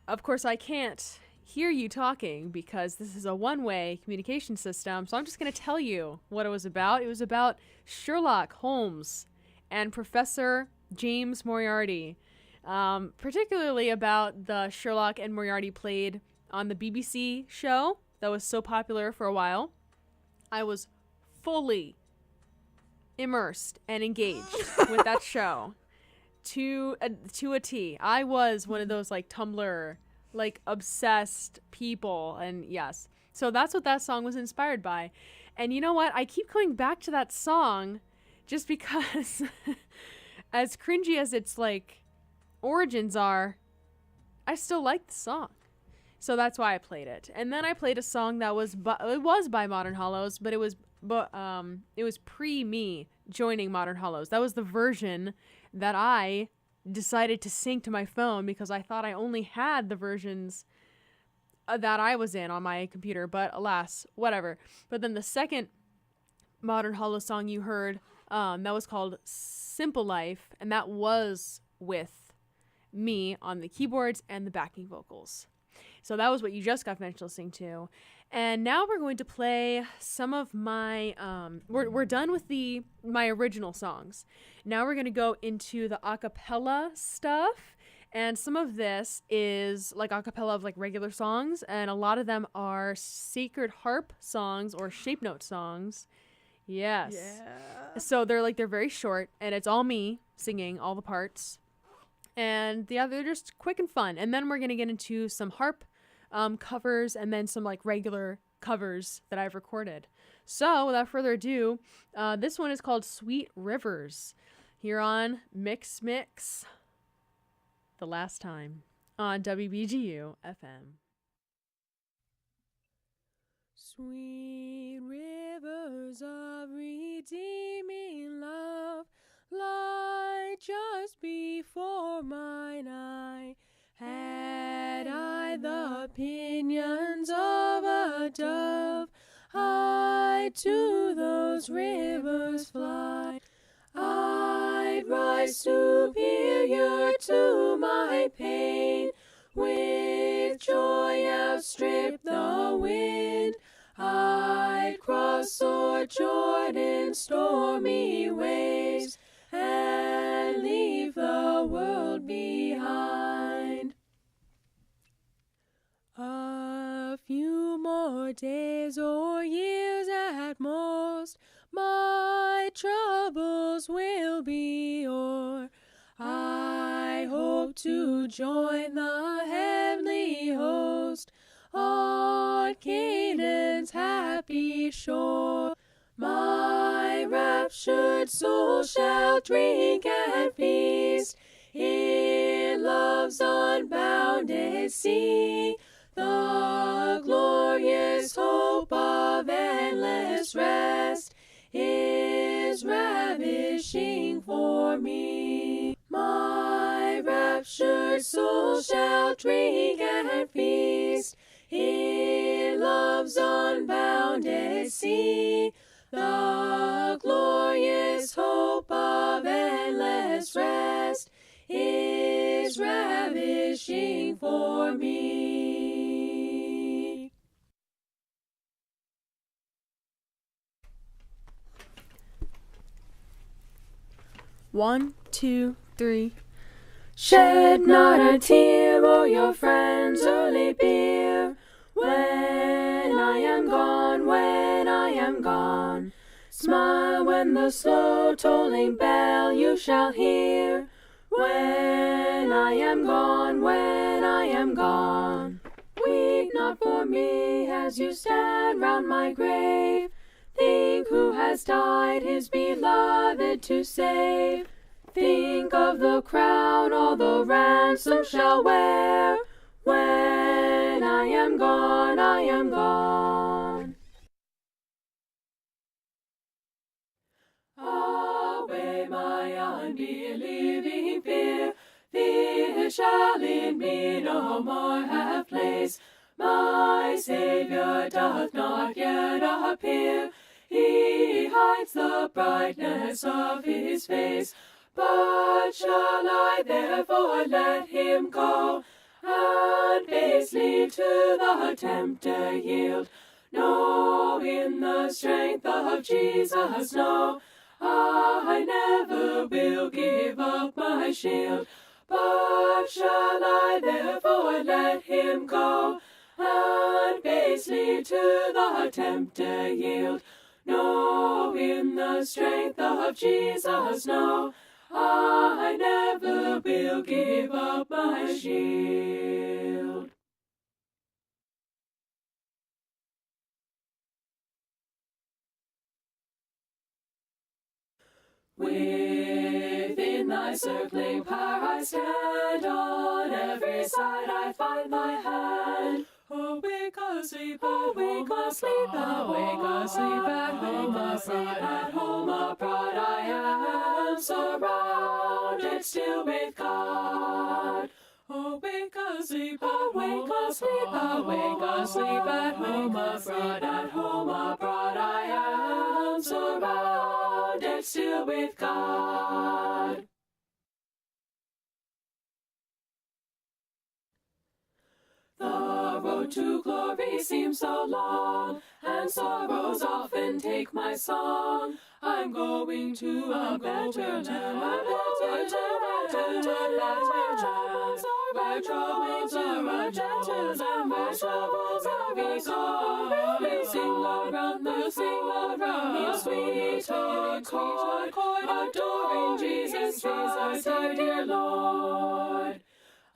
Of course, I can't hear you talking because this is a one-way communication system. So I'm just going to tell you what it was about. It was about Sherlock Holmes and Professor James Moriarty. Particularly about the Sherlock and Moriarty played on the BBC show that was so popular for a while. I was fully immersed and engaged with that show to a T. I was one of those like Tumblr, like obsessed people, and yes. So that's what that song was inspired by. And you know what? I keep coming back to that song just because as cringy as it's like origins are, I still like the song. So that's why I played it. And then I played a song that was by Modern Hollows, but it was pre me joining Modern Hollows. That was the version that I decided to sync to my phone because I thought I only had the versions that I was in on my computer, but alas, whatever. But then the second Modern Hollows song you heard, that was called Simple Life, and that was with me on the keyboards and the backing vocals. So that was what you just got finished listening to. And now we're going to play some of my, we're done with my original songs. Now we're going to go into the acapella stuff. And some of this is like acapella of like regular songs. And a lot of them are sacred harp songs or shape note songs. Yes. Yeah. So they're very short and it's all me singing all the parts. And yeah, they're just quick and fun. And then we're going to get into some harp covers and then some like regular covers that I've recorded. So without further ado, this one is called Sweet Rivers here on MICK'S The Last Time on WBGU FM. Sweet rivers of redeeming love lie just before mine eye. Had I the pinions of a dove, I'd to those rivers fly. I'd rise superior to my pain, with joy outstrip the wind. I'd cross o'er Jordan's stormy waves, and leave the world behind. A few more days or years at most, my troubles will be o'er. I hope to join the heavenly host on Canaan's happy shore. My raptured soul shall drink and feast in love's unbounded sea, the glorious hope of endless rest is ravishing for me. My raptured soul shall drink and feast in love's unbounded sea, the glorious hope of endless rest is ravishing for me. One, two, three. Shed not a tear o'er your friend's early bier. When I am gone, when I am gone, smile when the slow tolling bell you shall hear. When I am gone, when I am gone, weep not for me as you stand round my grave. Think who has died his beloved to save. Think of the crown all the ransom shall wear. When I am gone, I am gone. Away my unbelieving fear. Fear shall in me no more have place. My Saviour doth not yet appear. He hides the brightness of his face. But shall I therefore let him go, and basely to the tempter yield? No, in the strength of Jesus, no, I never will give up my shield. But shall I therefore let him go, and basely to the tempter yield? No, in the strength of Jesus, no, I never will give up my shield. Within thy circling power I stand, on every side I find thy hand. Awake asleep, awake asleep, awake asleep at home, asleep at home abroad I am, surrounded still with God. Awake asleep, awake asleep, awake asleep at home, asleep at home abroad I am, surrounded still with God. The road to glory seems so long, and sorrows often take my song. I'm going to a better land, where troubles are gentle and where troubles are gone. We sing around the in sweet accord, adoring Jesus, our dear Lord.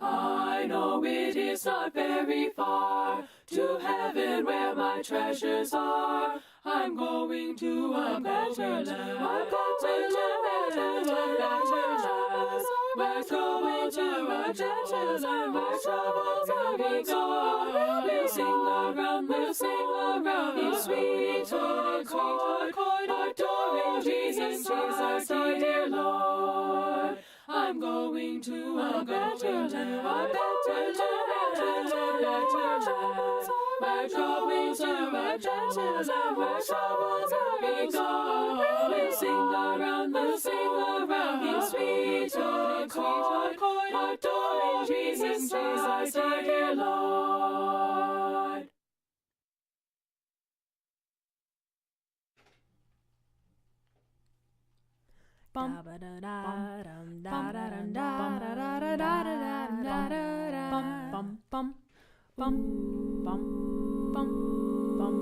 I know it is not very far to heaven where my treasures are. I'm going to a better land, where troubles are gentle and where troubles are gone. We sing around in sweet accord, adoring Jesus, our dear Lord. I'm going to a better land, where troubles are gentle and where troubles are gone. We sing around in sweet accord, adoring Jesus, our dear Lord. Bum bum bum bum bum bum.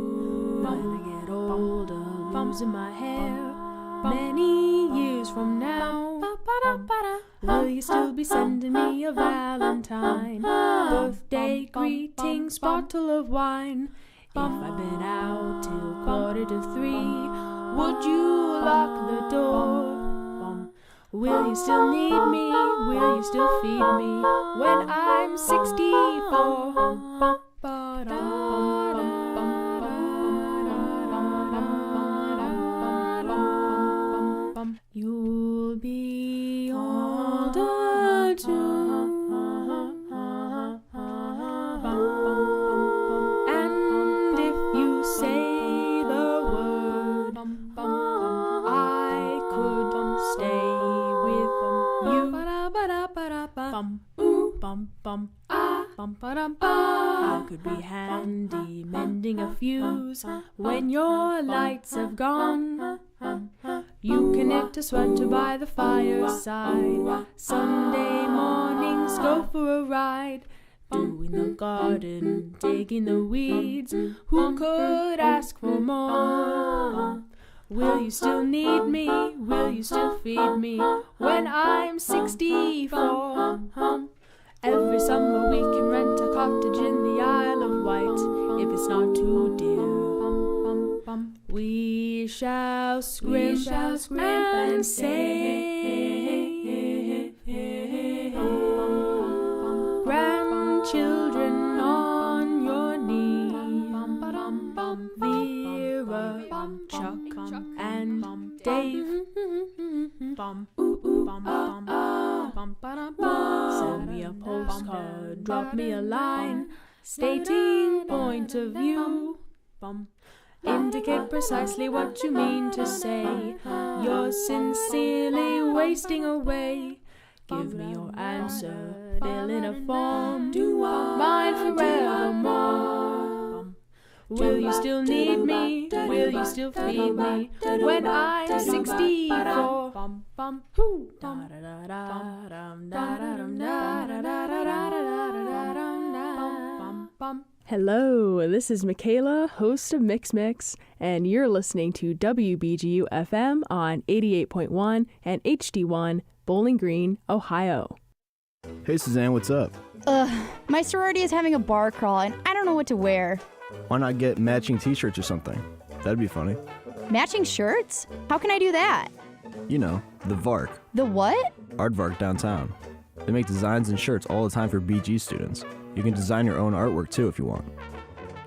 When I get older, bumps in my hair. Many years from now, Will you still be sending me a Valentine? Birthday greetings, bottle of wine. If I've been out till 2:45, would you lock the door? Will you still need me? Will you still feed me when I'm 64? You'll be older too. And if you say the word, I could stay with you. I could be handy mending a fuse when your lights have gone. You can knit a sweater by the fireside. Sunday mornings go for a ride. Doing the garden, digging the weeds. Who could ask for more? Will you still need me? Will you still feed me when I'm 64? Every summer we can rent a cottage in the Isle of Wight if it's not too dear. We shall scrimp and save grandchildren on your knee. Vera, Chuck, and Dave. Send me a postcard, drop me a line, stating point of view. Indicate precisely what you mean to say. You're sincerely wasting away. Give me your answer, fill in a form, mine forevermore. Will you still need me? Will you still feed me when I'm 64? Hello, this is Michaela, host of MICK'S, and you're listening to WBGU FM on 88.1 and HD1, Bowling Green, Ohio. Hey Suzanne, what's up? My sorority is having a bar crawl and I don't know what to wear. Why not get matching t-shirts or something? That'd be funny. Matching shirts? How can I do that? You know, the VARC. The what? Aardvark downtown. They make designs and shirts all the time for BG students. You can design your own artwork too if you want.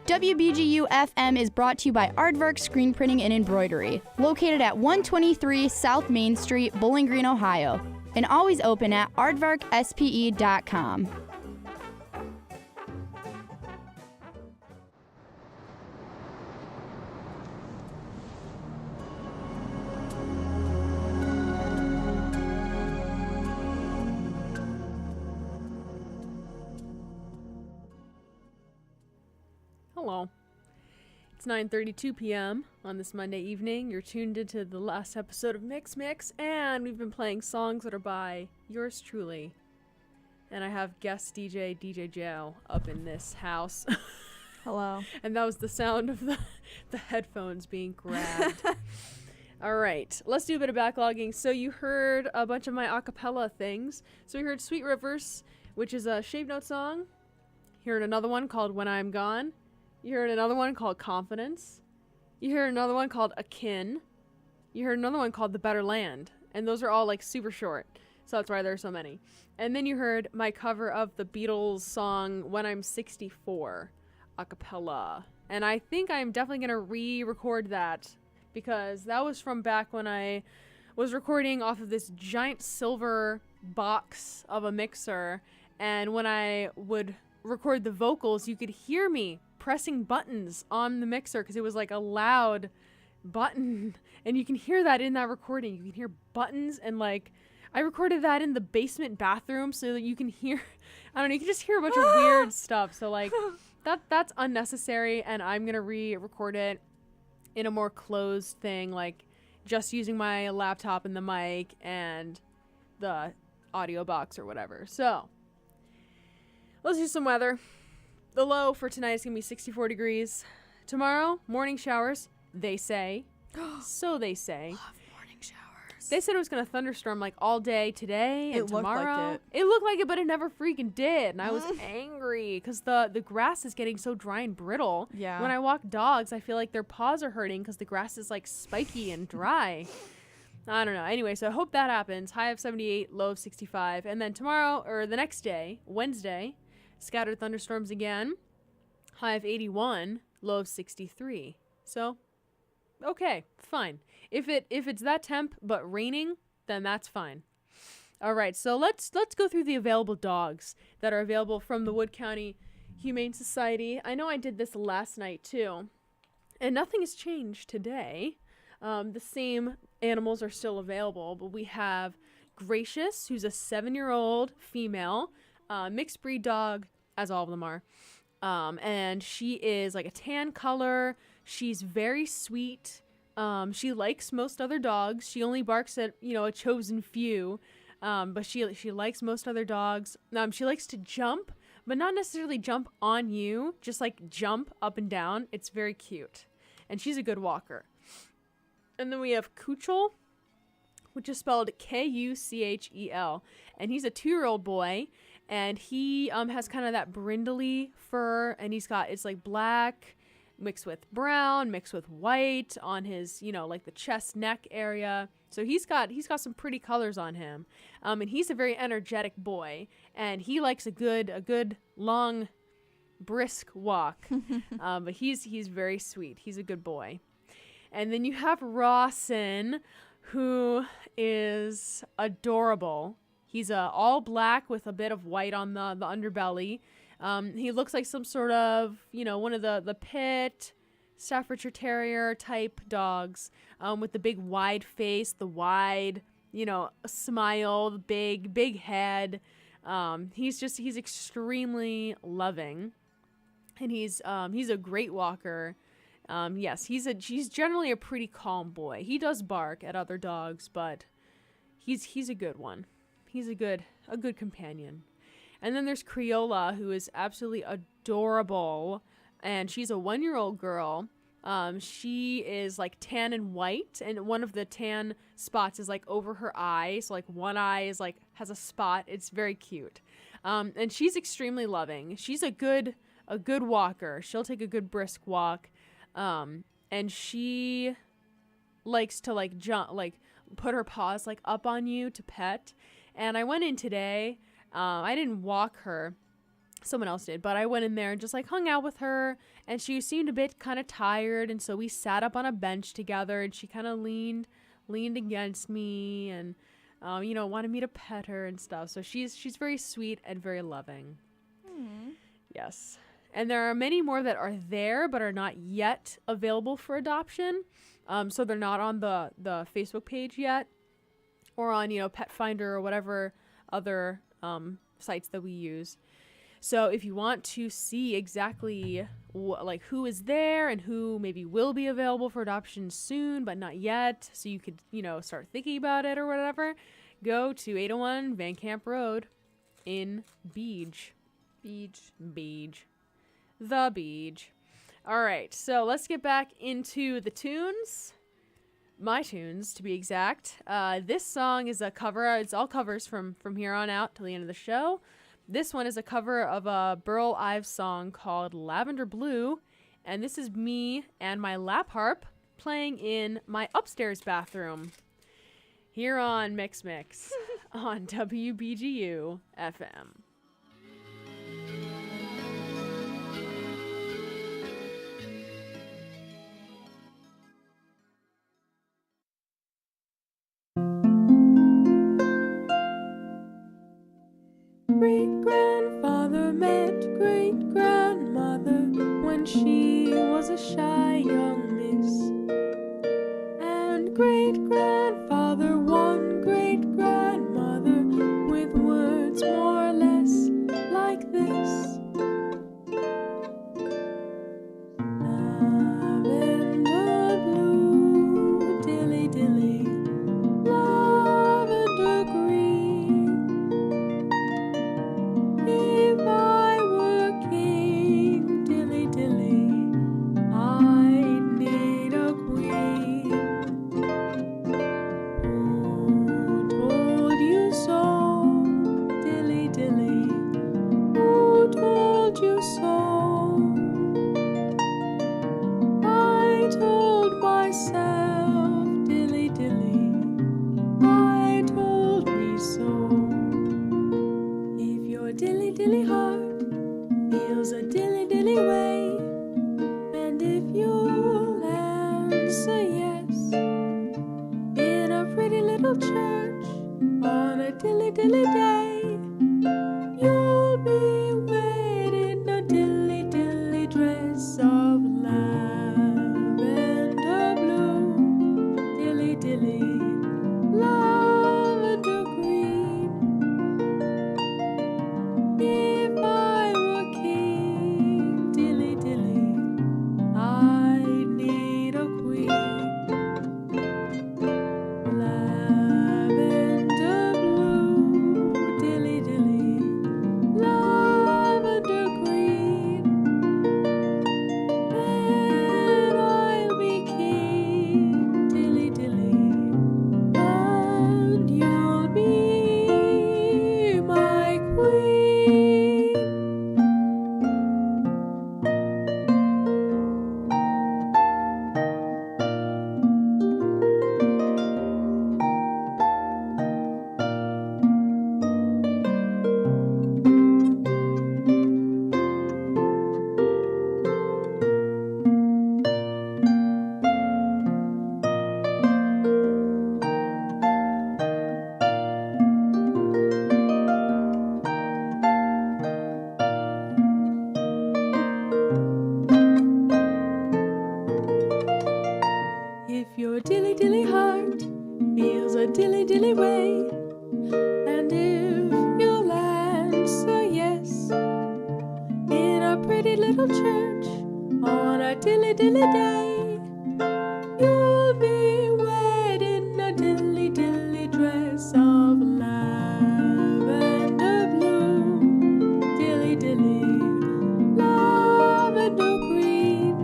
WBGU FM is brought to you by Aardvark Screen Printing and Embroidery, located at 123 South Main Street, Bowling Green, Ohio, and always open at aardvarkspe.com. Hello. It's 9:32 p.m. on this Monday evening. You're tuned into the last episode of MICK'S, and we've been playing songs that are by yours truly. And I have guest DJ Joe up in this house. Hello. And that was the sound of the headphones being grabbed. All right, let's do a bit of backlogging. So you heard a bunch of my acapella things. So we heard Sweet Rivers, which is a Shave Note song. You heard another one called When I'm Gone. You heard another one called Confidence. You heard another one called Akin. You heard another one called The Better Land. And those are all like super short. So that's why there are so many. And then you heard my cover of the Beatles song When I'm 64, a cappella. And I think I'm definitely going to re-record that because that was from back when I was recording off of this giant silver box of a mixer. And when I would record the vocals, you could hear me pressing buttons on the mixer because it was like a loud button, and you can hear that in that recording. You can hear buttons, and like I recorded that in the basement bathroom so that you can hear, I don't know, you can just hear a bunch of weird stuff. So like that's unnecessary, and I'm gonna re-record it in a more closed thing, like just using my laptop and the mic and the audio box or whatever. So let's do some weather. The low for tonight is going to be 64 degrees. Tomorrow, morning showers, they say. So they say. Love morning showers. They said it was going to thunderstorm like all day today and It looked like tomorrow. it. It looked like it, but it never freaking did. And I was angry because the grass is getting so dry and brittle. Yeah. When I walk dogs, I feel like their paws are hurting because the grass is like spiky and dry. I don't know. Anyway, so I hope that happens. High of 78, low of 65. And then tomorrow, or the next day, Wednesday, scattered thunderstorms again. High of 81, low of 63. So, okay, fine. If it's that temp but raining, then that's fine. All right, so let's go through the available dogs that are available from the Wood County Humane Society. I know I did this last night too, and nothing has changed today. The same animals are still available, but we have Gracious, who's a 7-year-old female, mixed breed dog, as all of them are. And she is like a tan color. She's very sweet. She likes most other dogs. She only barks at, a chosen few. But she likes most other dogs. She likes to jump, but not necessarily jump on you, just like jump up and down. It's very cute. And she's a good walker. And then we have Kuchel, which is spelled Kuchel. And he's a 2-year-old boy. And he has kind of that brindly fur. And it's like black mixed with brown, mixed with white on his, like the chest neck area. So he's got some pretty colors on him. And he's a very energetic boy. And he likes a good long, brisk walk. But he's very sweet. He's a good boy. And then you have Rawson, who is adorable. He's all black with a bit of white on the underbelly. He looks like some sort of, one of the pit, Staffordshire Terrier type dogs, with the big wide face, the wide, smile, the big head. He's extremely loving, and he's a great walker. Yes, he's generally a pretty calm boy. He does bark at other dogs, but he's a good one. He's a good companion. And then there's Crayola, who is absolutely adorable, and she's a 1-year-old girl. She is like tan and white, and one of the tan spots is like over her eye, so like one eye is like has a spot. It's very cute. And she's extremely loving. She's a good walker. She'll take a good brisk walk. And she likes to like jump, like put her paws like up on you to pet. And I went in today. I didn't walk her. Someone else did, but I went in there and just like hung out with her, and she seemed a bit kind of tired. And so we sat up on a bench together, and she kind of leaned against me and, wanted me to pet her and stuff. So she's very sweet and very loving. Yes. And there are many more that are there but are not yet available for adoption. So they're not on the Facebook page yet, or on, Pet Finder or whatever other sites that we use. So if you want to see exactly who is there and who maybe will be available for adoption soon but not yet, so you could, start thinking about it or whatever, go to 801 Van Camp Road in Beach. The Beach. All right, so let's get back into the tunes. My tunes, to be exact. This song is a cover. It's all covers from here on out till the end of the show. This one is a cover of a Burl Ives song called Lavender Blue, and this is me and my lap harp playing in my upstairs bathroom here on MICK'S on WBGU FM. Great-grandfather met great-grandmother when she was a shy young miss. And great-grandfather won great-grandmother with words more or less like this. Lavender blue, dilly-dilly, lavender green. If I were king, dilly-dilly, I'd need a queen. dilly heart feels a dilly dilly way, and if you'll answer yes in a pretty little church on a dilly dilly day, you'll be wed in a dilly dilly dress of lavender blue, dilly dilly lavender green. If I were king, dilly dilly, I'd need a queen. Lavender blue, dilly dilly, lavender green. Then I'll be king, dilly dilly, and you'll be my queen. If your dilly dilly heart feels a dilly dilly way, and if you'll answer yes in a pretty little church on a dilly dilly day, you'll be wed in a dilly dilly dress of lavender blue, dilly dilly lavender green.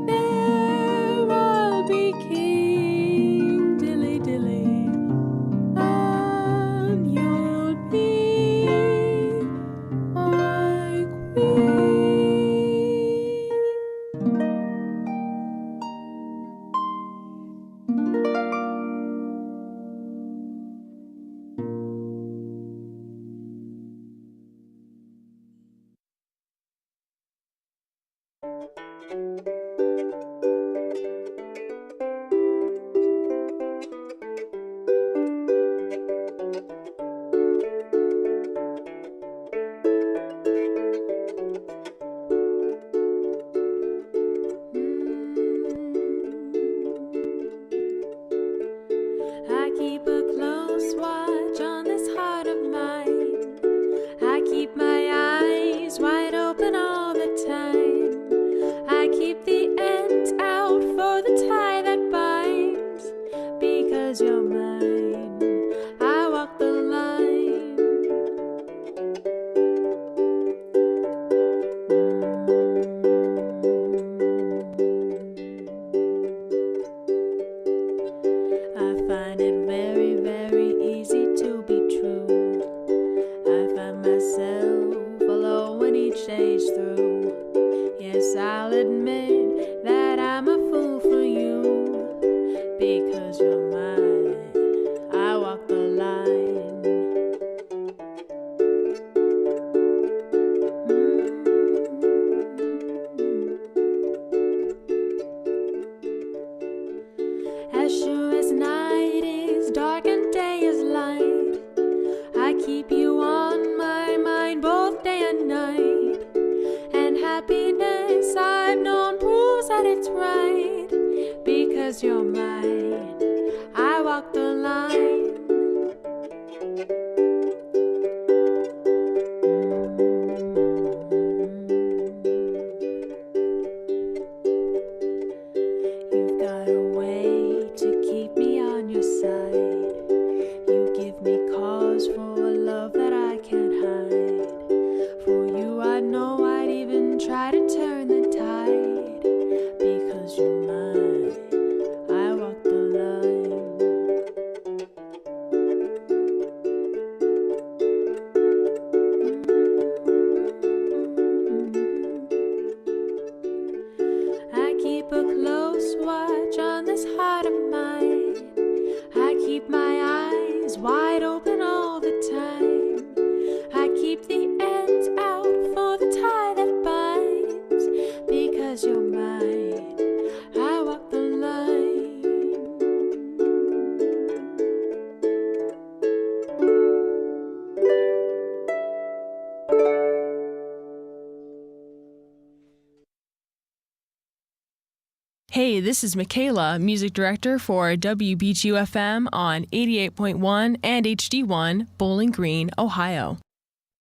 There I'll be king, dilly dilly, and you'll be my queen. this is Michaela, music director for WBGU FM on 88.1 and HD1, Bowling Green, Ohio.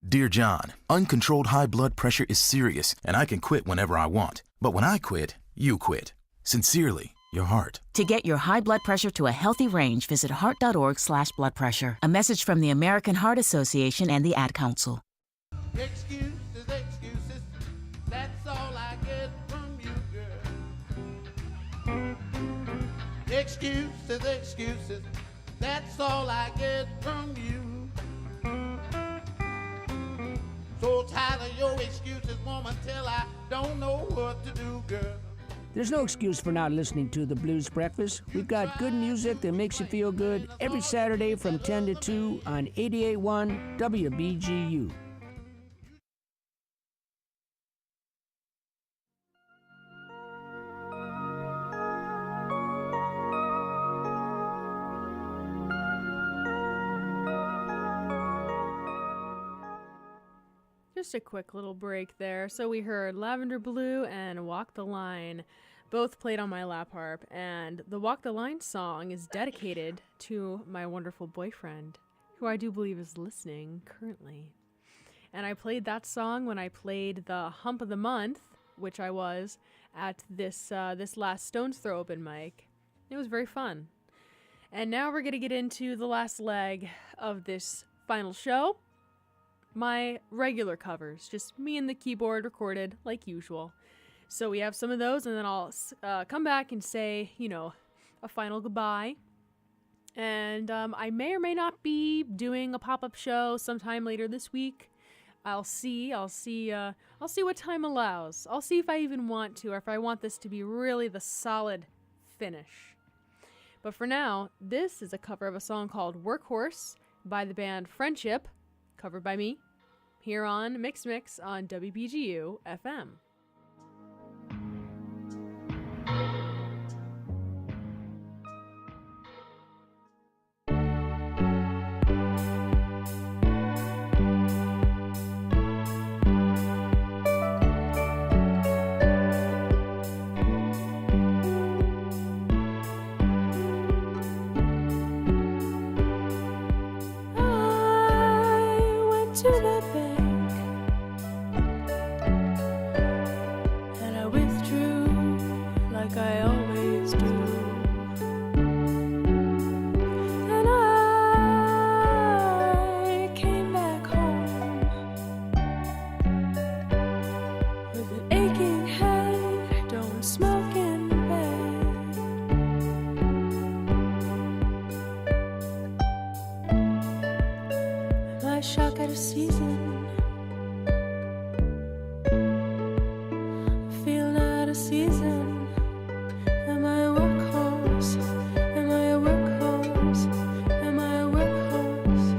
Dear John, uncontrolled high blood pressure is serious, and I can quit whenever I want. But when I quit, you quit. Sincerely, your heart. To get your high blood pressure to a healthy range, visit heart.org/blood pressure. A message from the American Heart Association and the Ad Council. Excuses, excuses, that's all I get from you, girl. Excuses, excuses, that's all I get from you. So tired of your excuses, woman, till I don't know what to do, girl. There's no excuse for not listening to the Blues Breakfast. We've got good music that makes you feel good every Saturday from 10 to 2 on 88.1 WBGU. Just a quick little break there. So we heard Lavender Blue and Walk the Line, both played on my lap harp, and the Walk the Line song is dedicated to my wonderful boyfriend, who I do believe is listening currently. And I played that song when I played the Hump of the Month, which I was at this last Stone's Throw open mic. It was very fun. And now we're going to get into the last leg of this final show. My regular covers, just me and the keyboard recorded like usual. So we have some of those, and then I'll come back and say, a final goodbye. And I may or may not be doing a pop-up show sometime later this week. I'll see what time allows. I'll see if I even want to, or if I want this to be really the solid finish. But for now, this is a cover of a song called Workhorse by the band Friendship, covered by me, here on MICK'S Mix on WBGU FM. To the bank, and I withdrew like I always do. Then I came back home with an aching head. Don't smoke in bed. Am I shocked at a season? I feel not a season. Am I a workhorse? Am I a workhorse? Am I a workhorse?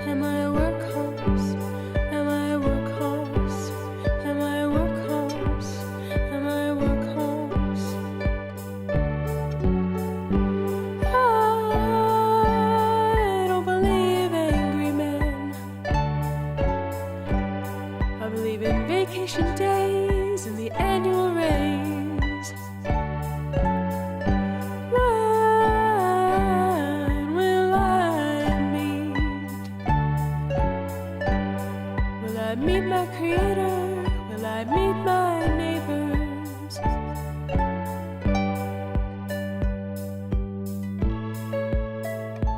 Am I a workhorse? Am I a workhorse? Am I a workhorse? Am I a workhorse? I don't believe angry men. I believe in vacation days and the annual raise. When will I meet? Will I meet my creator? Will I meet my neighbors?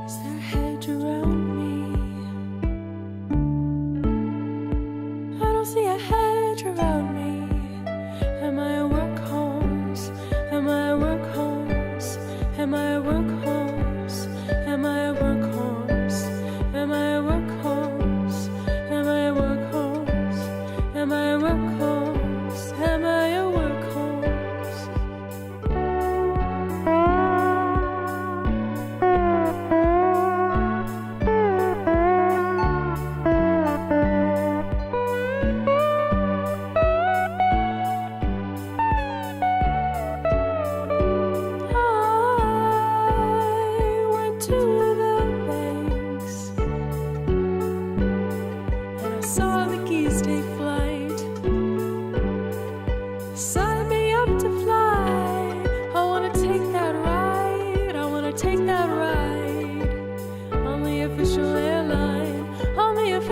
Is there a hedge around me? I don't see a hedge around me. Am I a workhorse? Am I a workhorse? Am I a workhorse? Am I a workhorse? Am I a workhorse? Am I a workhorse? Am I a workhorse? Am I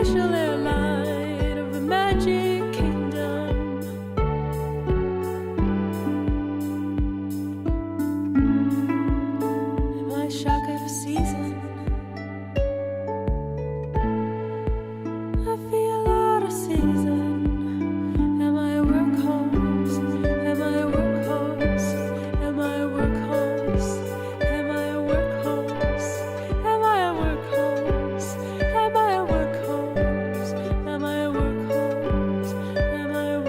artificial airline of the magic kingdom. Am I shock out of season? I feel out of season. Am I a workhorse? Am I a workhorse? Am I a workhorse? Am I a workhorse? Am I a workhorse? Am I a workhorse? Am I a workhorse? Am I a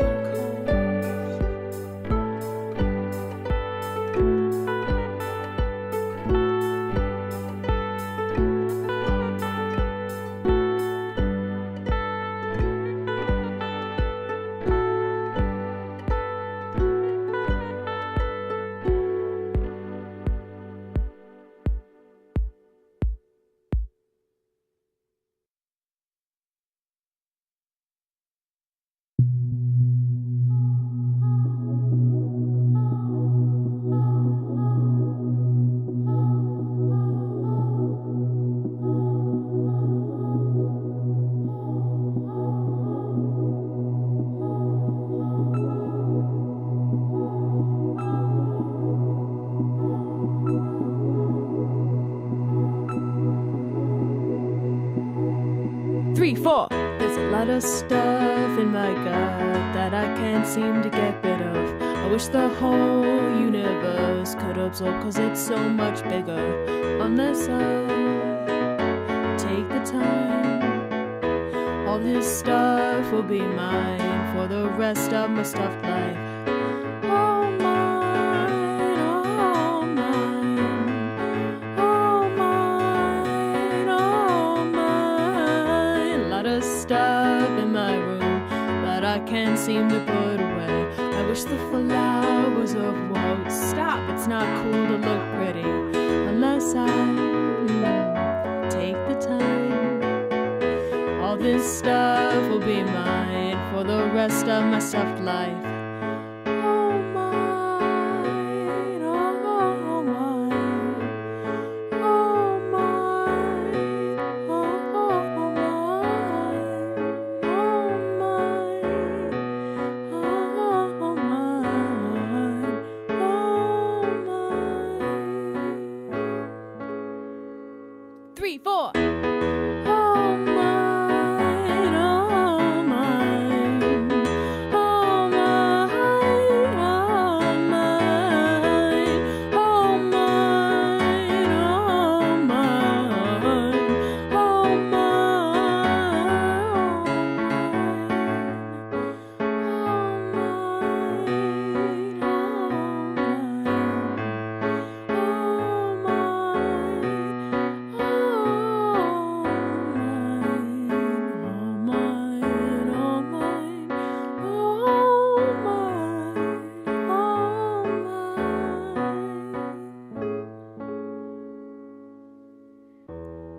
There's a lot of stuff in my gut that I can't seem to get rid of. I wish the whole universe could absorb, cause it's so much bigger. Unless I take the time, all this stuff will be mine for the rest of my stuffed life. All mine, all mine, all mine, all mine. A lot of stuff in my room that I can't seem to put away. I wish the flowers of woe would stop. It's not cool to look pretty unless I take the time. All this stuff will be mine for the rest of my stuffed life. Oh mine, oh mine, oh mine, oh mine, oh mine, oh mine, oh mine. 3, 4.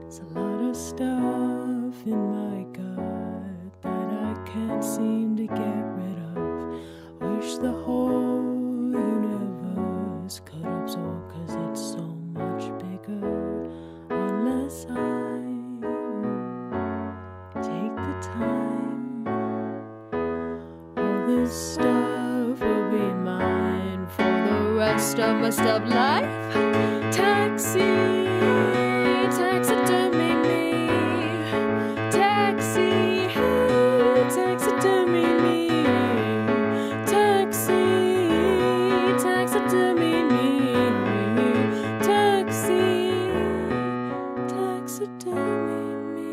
There's a lot of stuff in my gut that I can't seem to get rid of. Wish the whole universe could absorb, cause it's so much bigger. Unless I take the time, all this stuff will be mine for the rest of my stuffed life. Taxi. Taxidermy me, taxi, taxidermy me, taxi, taxidermy me, taxi, taxidermy me.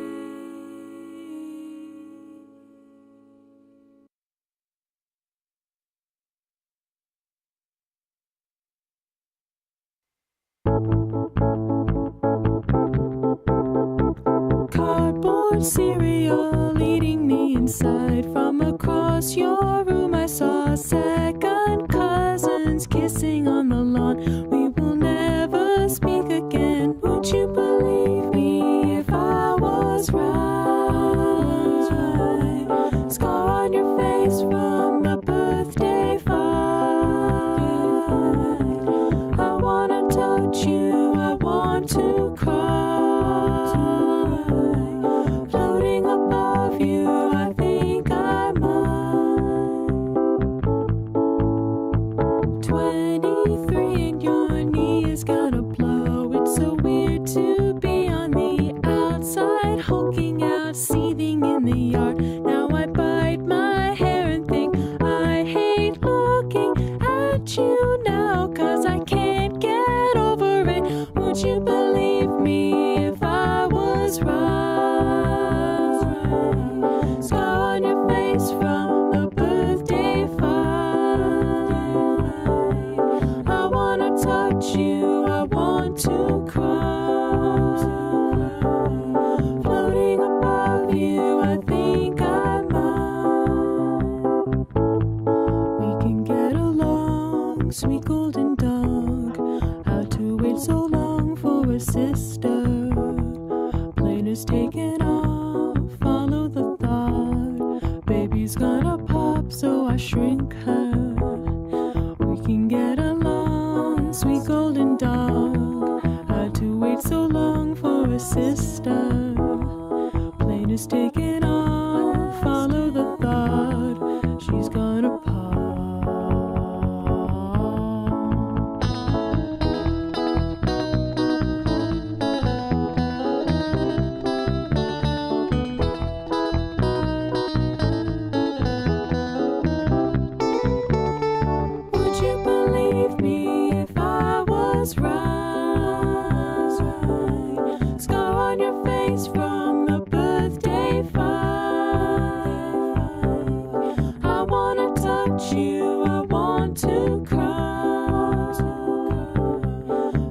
Cereal eating me inside. From across your room I saw second cousins kissing on the lawn. We will never speak again. Would you believe me if I was right? Scar on your face from the birthday fight. I wanna touch you, I want to cry. Floating above above you, I think I might. 23 and your knee is gonna blow. It's so weird to be on the outside, hulking out, seething in the yard. Now I bite my hair and think I hate looking at you now, 'cause I can't get over it. Would you believe me if I was right? Scar on your face from the birthday fight. I wanna touch you, I want to cry. Floating above you, I think I might. We can get along, sweet golden dog. How to wait so long for a sister. Plane is taking off, follow the thought. Baby's gonna pop, so I shrink her. We can get along, sweet golden dog. How to wait so long for a sister. Plane is taking off, follow the thought. She's gonna pop. Would you believe me if I was right? Scar on your face from the birthday fight. I wanna touch you, I want to cry.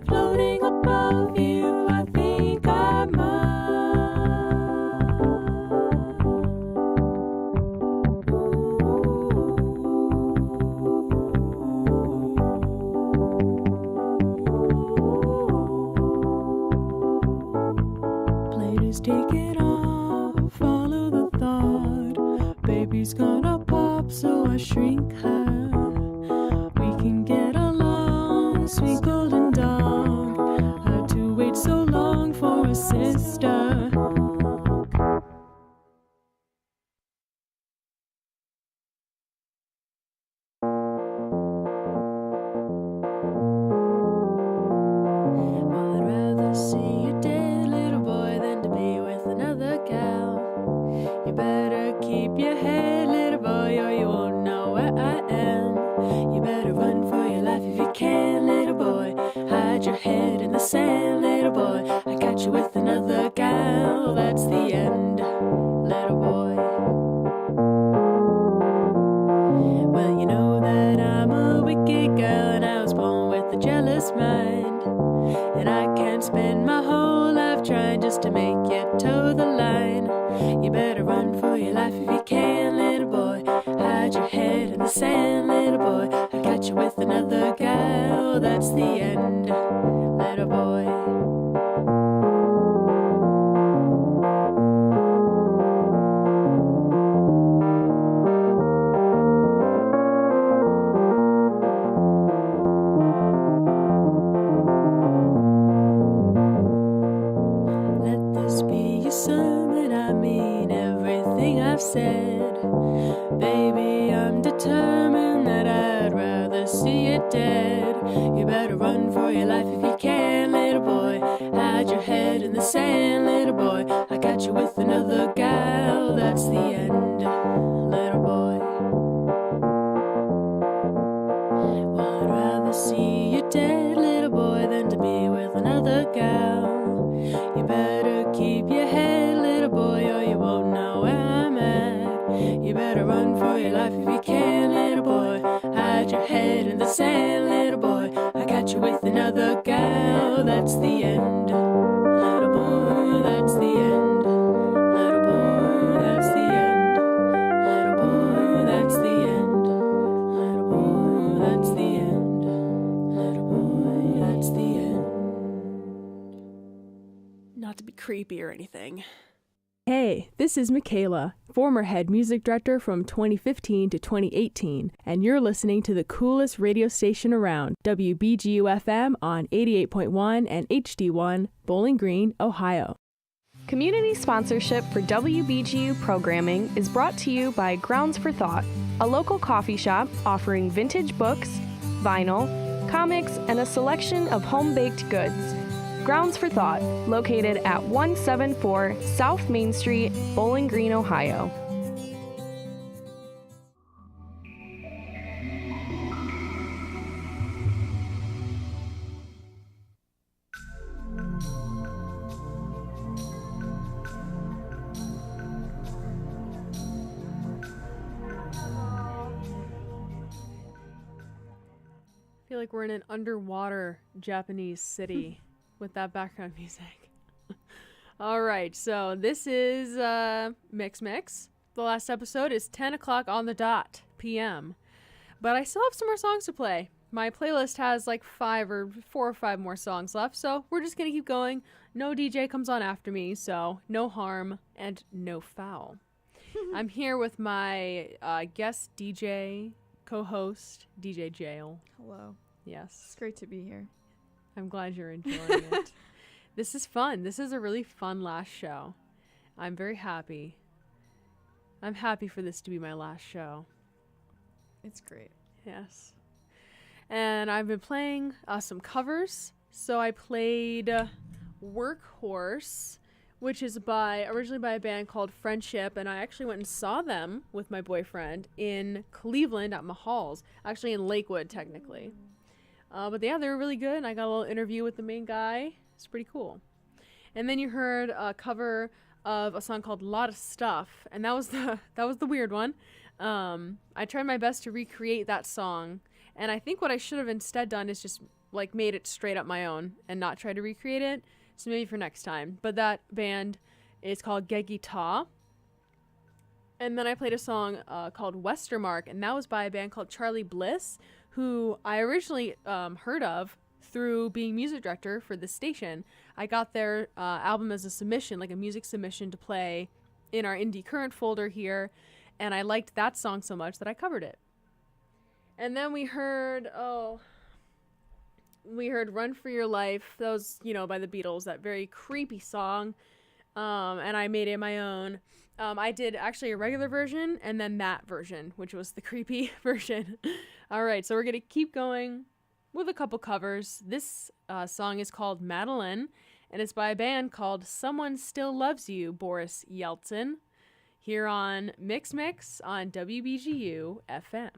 Floating above you, I think I Plane is taking off, follow the thought. Baby's gonna pop, so I shrink her. We can get along, sweet golden dog. Had to wait so long for a sister. Well, I'd rather see you dead, little boy, than to be with another gal. You better keep your head, little boy, or you won't know where I am. You better run for your life if you can, little boy. Hide your head in the sand, little boy. I got you with another gal, that's the end, little boy. Well, you know that I'm a wicked girl, and I was born with a jealous mind. And I can't spend my whole life trying just to make you toe the line. You better run for your life if you can, little boy. Hide your head in the sand, little boy. I got you with another gal, that's the end, little boy. Let this be your sermon, I mean everything I've said. Baby, I'm determined that I'd rather see you dead. You better run for your life if you can, little boy. Hide your head in the sand, little boy. I got you with another gal, that's the end, little boy. Well, I'd rather see you dead, little boy, than to be with another gal. You better keep your head, little boy, or you won't know where I'm at. You better run for your life if you can, little boy. Hide your head in the sand, little boy. I got you with another gal, that's the end, little boy, that's the end, little boy, that's the end, little boy, that's the end, little boy, that's the end, little boy, that's the end. Not to be creepy or anything. Hey, this is Michaela, former head music director from 2015 to 2018, and you're listening to the coolest radio station around, WBGU FM on 88.1 and HD1, Bowling Green, Ohio. Community sponsorship for WBGU programming is brought to you by Grounds for Thought, a local coffee shop offering vintage books, vinyl, comics, and a selection of home-baked goods. Grounds for Thought, located at 174 South Main Street, Bowling Green, Ohio. I feel like we're in an underwater Japanese city with that background music. All right, so this is MICK'S. The last episode is 10 o'clock on the dot p.m. But I still have some more songs to play. My playlist has like 4 or 5 more songs left, so we're just going to keep going. No DJ comes on after me, so no harm and no foul. I'm here with my guest DJ, co-host, DJ Jail. Hello. Yes. It's great to be here. I'm glad you're enjoying it. This is fun. This is a really fun last show. I'm very happy. I'm happy for this to be my last show. It's great. Yes. And I've been playing some covers. So I played Workhorse, which is originally by a band called Friendship, and I actually went and saw them with my boyfriend in Cleveland at Mahal's, actually in Lakewood technically. But yeah, they were really good, and I got a little interview with the main guy. It's pretty cool. And then you heard a cover of a song called Lot of Stuff, and that was the weird one. I tried my best to recreate that song, and I think what I should have instead done is just like made it straight up my own and not try to recreate it. So maybe for next time. But that band is called Gegita. And then I played a song called Westermark, and that was by a band called Charlie Bliss, who I originally heard of through being music director for the station. I got their album as a submission, like a music submission to play in our Indie Current folder here, and I liked that song so much that I covered it. And then we heard Run for Your Life. That was, by the Beatles, that very creepy song. And I made it my own. I did actually a regular version and then that version, which was the creepy version. All right, so we're going to keep going with a couple covers. This song is called Madeline, and it's by a band called Someone Still Loves You, Boris Yeltsin, here on MICK'S on WBGU FM.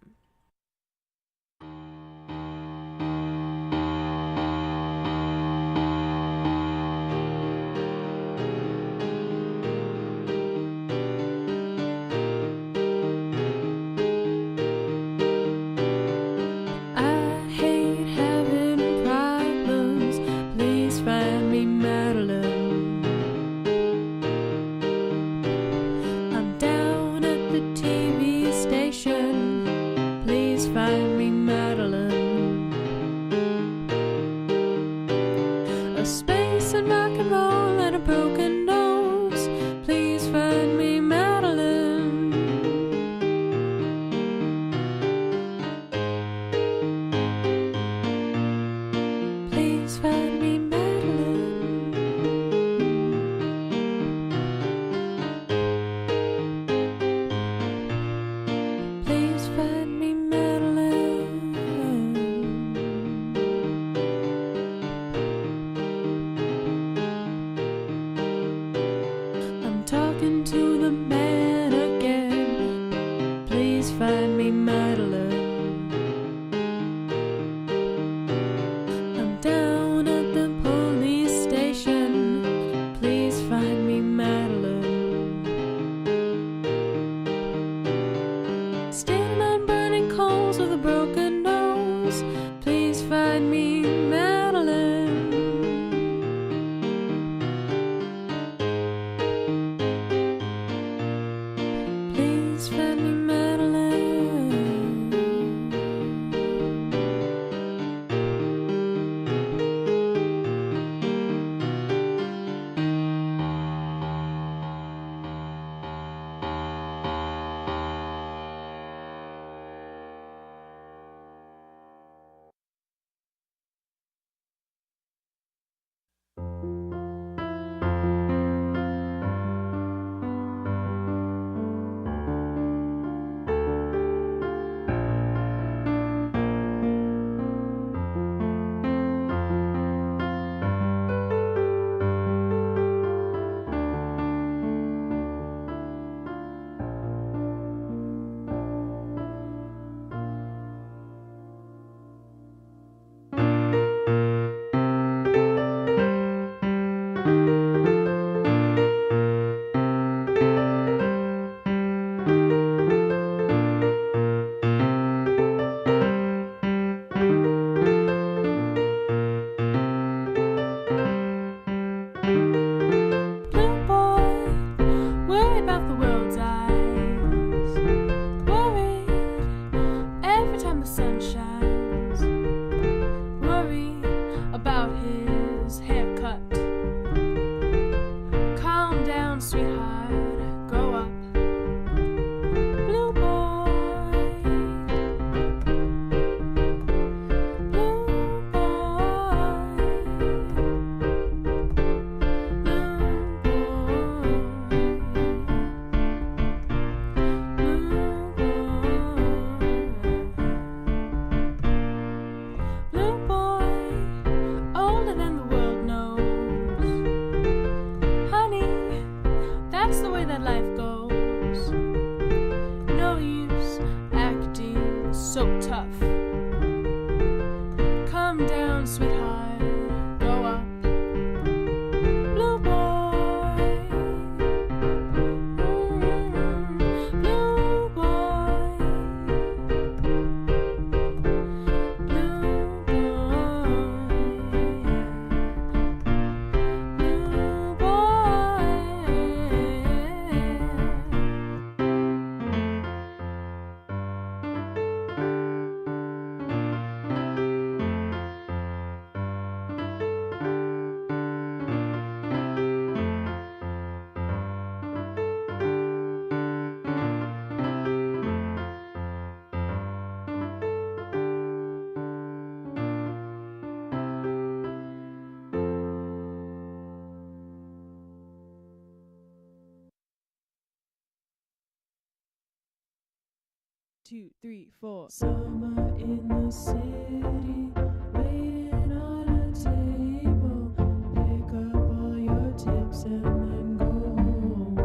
2, 3, 4. Summer in the city, waiting on a table. Pick up all your tips and then go home.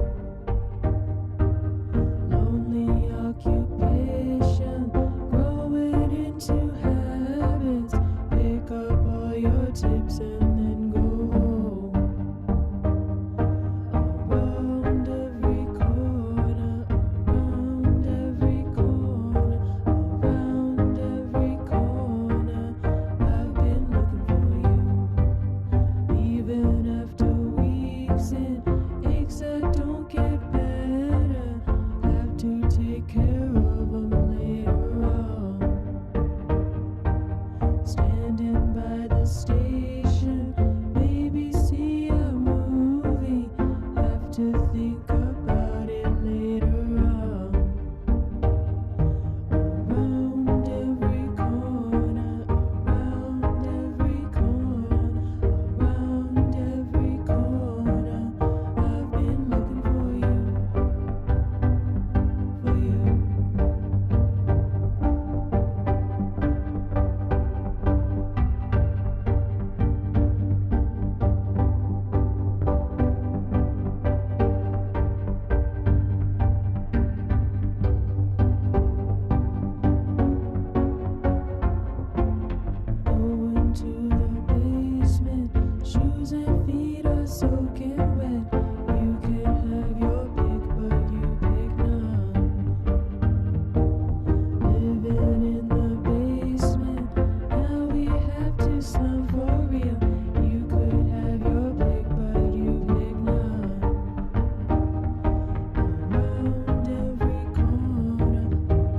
Lonely occupation, growing into habits. Pick up all your tips and then go home. Around every corner, around every corner, around every corner, I've been looking for you. Even after weeks and aches that don't get better, have to take care of them later on. Standing by the station, maybe see a movie, have to think about it later on. Around every corner, around every corner, around every corner, I've been looking for you, for you. Going to the basement, shoes and feet are soaking wet. You can have your pick, but you pick none. Living in the basement, now we have to slum for real. You could have your pick, but you pick none. Around every corner,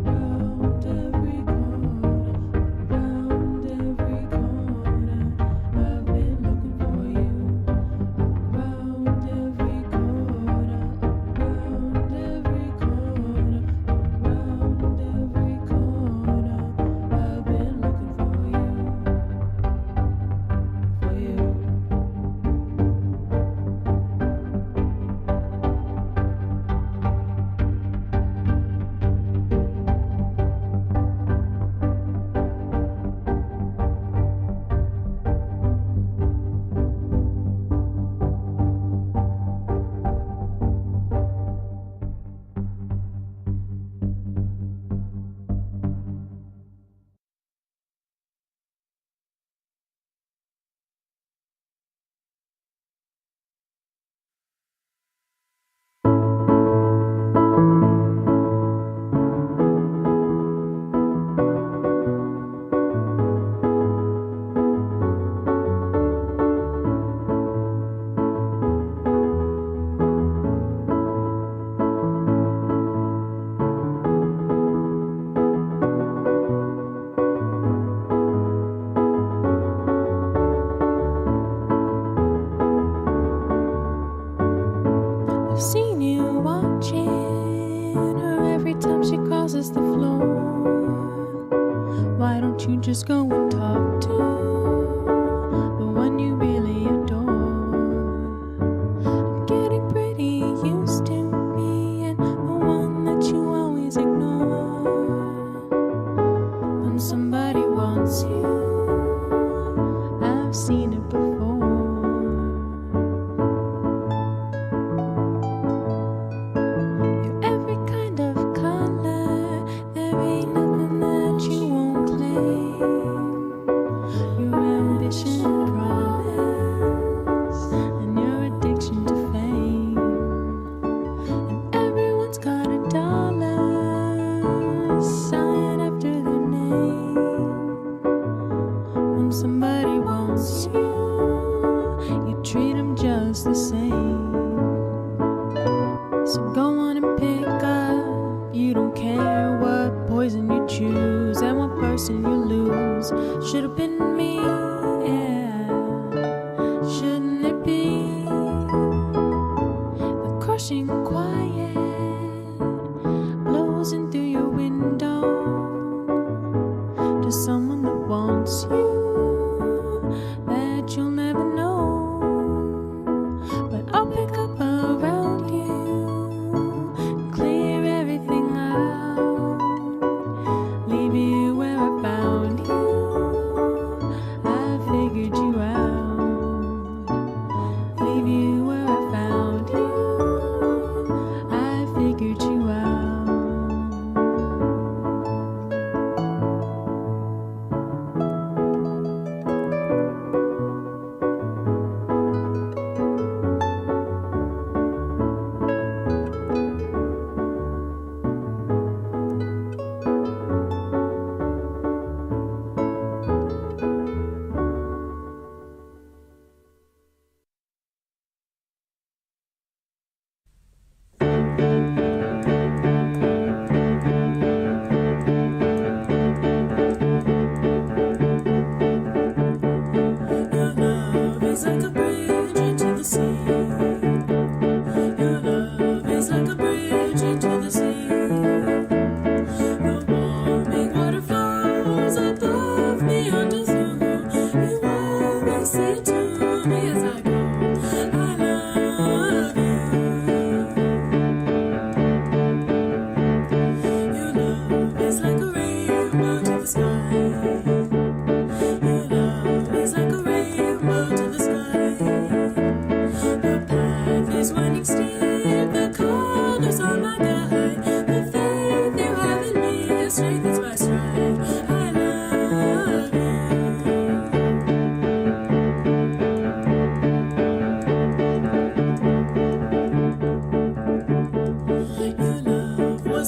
around every corner, around every corner, I've been looking for you. Around every corner, around every corner, around every corner, I've been looking for you, for you. I've seen you watching her every time she crosses the floor. Why don't you just go and talk to the one you really adore? I'm getting pretty used to being the one that you always ignore. When somebody wants you, I've seen it before. You're every kind of color, there ain't nothing that you won't claim. Your ambition and promise, and your addiction to fame. And everyone's got a dollar sign after their name. When somebody wants you, you treat them just the same. So go on and pick up. You don't care what poison you choose and what person you lose. Should have been me, yeah. Shouldn't it be? The crushing quiet blows in through your window to someone that wants you, that you'll never know. But I'll pick up around you, clear everything out.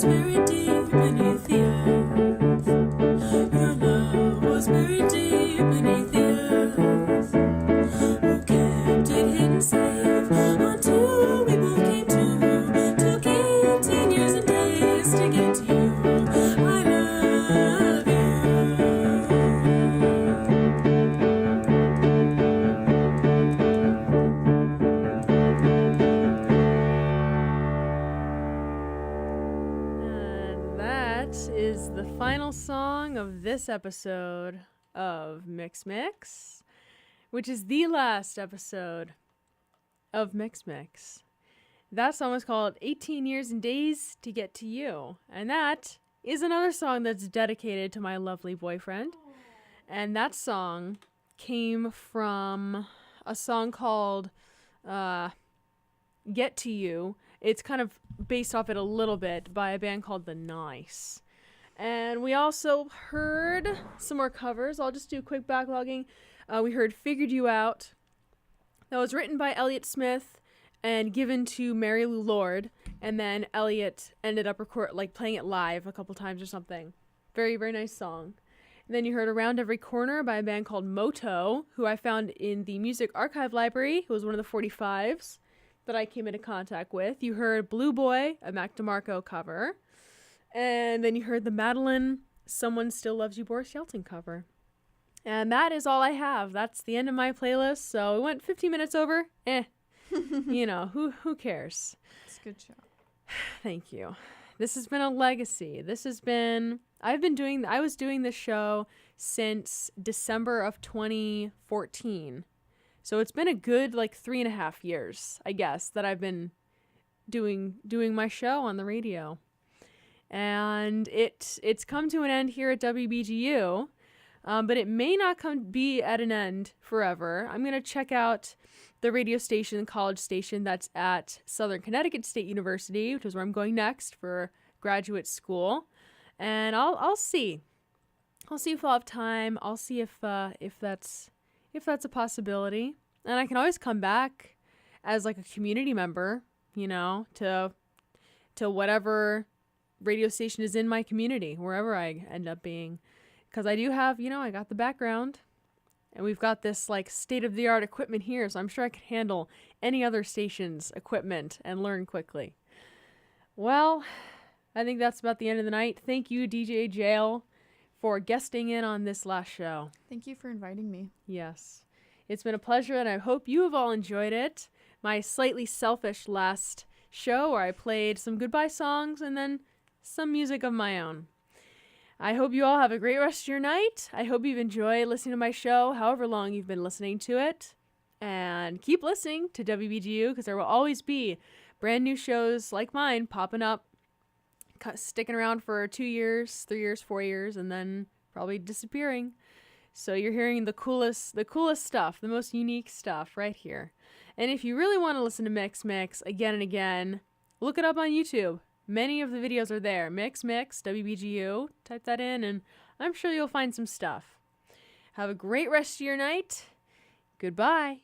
was buried deep beneath the earth. Your love was buried deep beneath the earth. Who kept it hidden safe until we both came to? Took 18 years and days to get to you. I love you. Is the final song of this episode of MICK'S, which is the last episode of MICK'S. That song was called 18 Years and Days to Get to You, and that is another song that's dedicated to my lovely boyfriend. And that song came from a song called Get to You. It's kind of based off it a little bit by a band called The Nice. And we also heard some more covers. I'll just do a quick backlogging. We heard Figured You Out. That was written by Elliott Smith and given to Mary Lou Lord. And then Elliott ended up playing it live a couple times or something. Very, very nice song. And then you heard Around Every Corner by a band called Moto, who I found in the Music Archive Library. It was one of the 45s that I came into contact with. You heard Blue Boy, a Mac DeMarco cover. And then you heard the Madeline Someone Still Loves You Boris Yelton cover. And that is all I have. That's the end of my playlist. So we went 15 minutes over. You know, who cares? It's a good show. Thank you. This has been a legacy. I was doing this show since December of 2014. So it's been a good 3.5 years, I guess, that I've been doing my show on the radio. And it's come to an end here at WBGU, but it may not be at an end forever. I'm going to check out the radio station, college station that's at Southern Connecticut State University, which is where I'm going next for graduate school. And I'll see. I'll see if I'll have time. I'll see if that's a possibility. And I can always come back as a community member, to whatever radio station is in my community, wherever I end up being. Because I do have, I got the background. And we've got this state-of-the-art equipment here, so I'm sure I could handle any other station's equipment and learn quickly. Well, I think that's about the end of the night. Thank you, DJ Jail, for guesting in on this last show. Thank you for inviting me. Yes. It's been a pleasure, and I hope you have all enjoyed it. My slightly selfish last show where I played some goodbye songs and then some music of my own. I hope you all have a great rest of your night. I hope you've enjoyed listening to my show, however long you've been listening to it. And keep listening to WBGU, because there will always be brand new shows like mine popping up, sticking around for 2 years, 3 years, 4 years, and then probably disappearing. So you're hearing the coolest stuff, the most unique stuff right here. And if you really want to listen to MICK'S again and again, look it up on YouTube. Many of the videos are there. MICK'S, WBGU. Type that in, and I'm sure you'll find some stuff. Have a great rest of your night. Goodbye.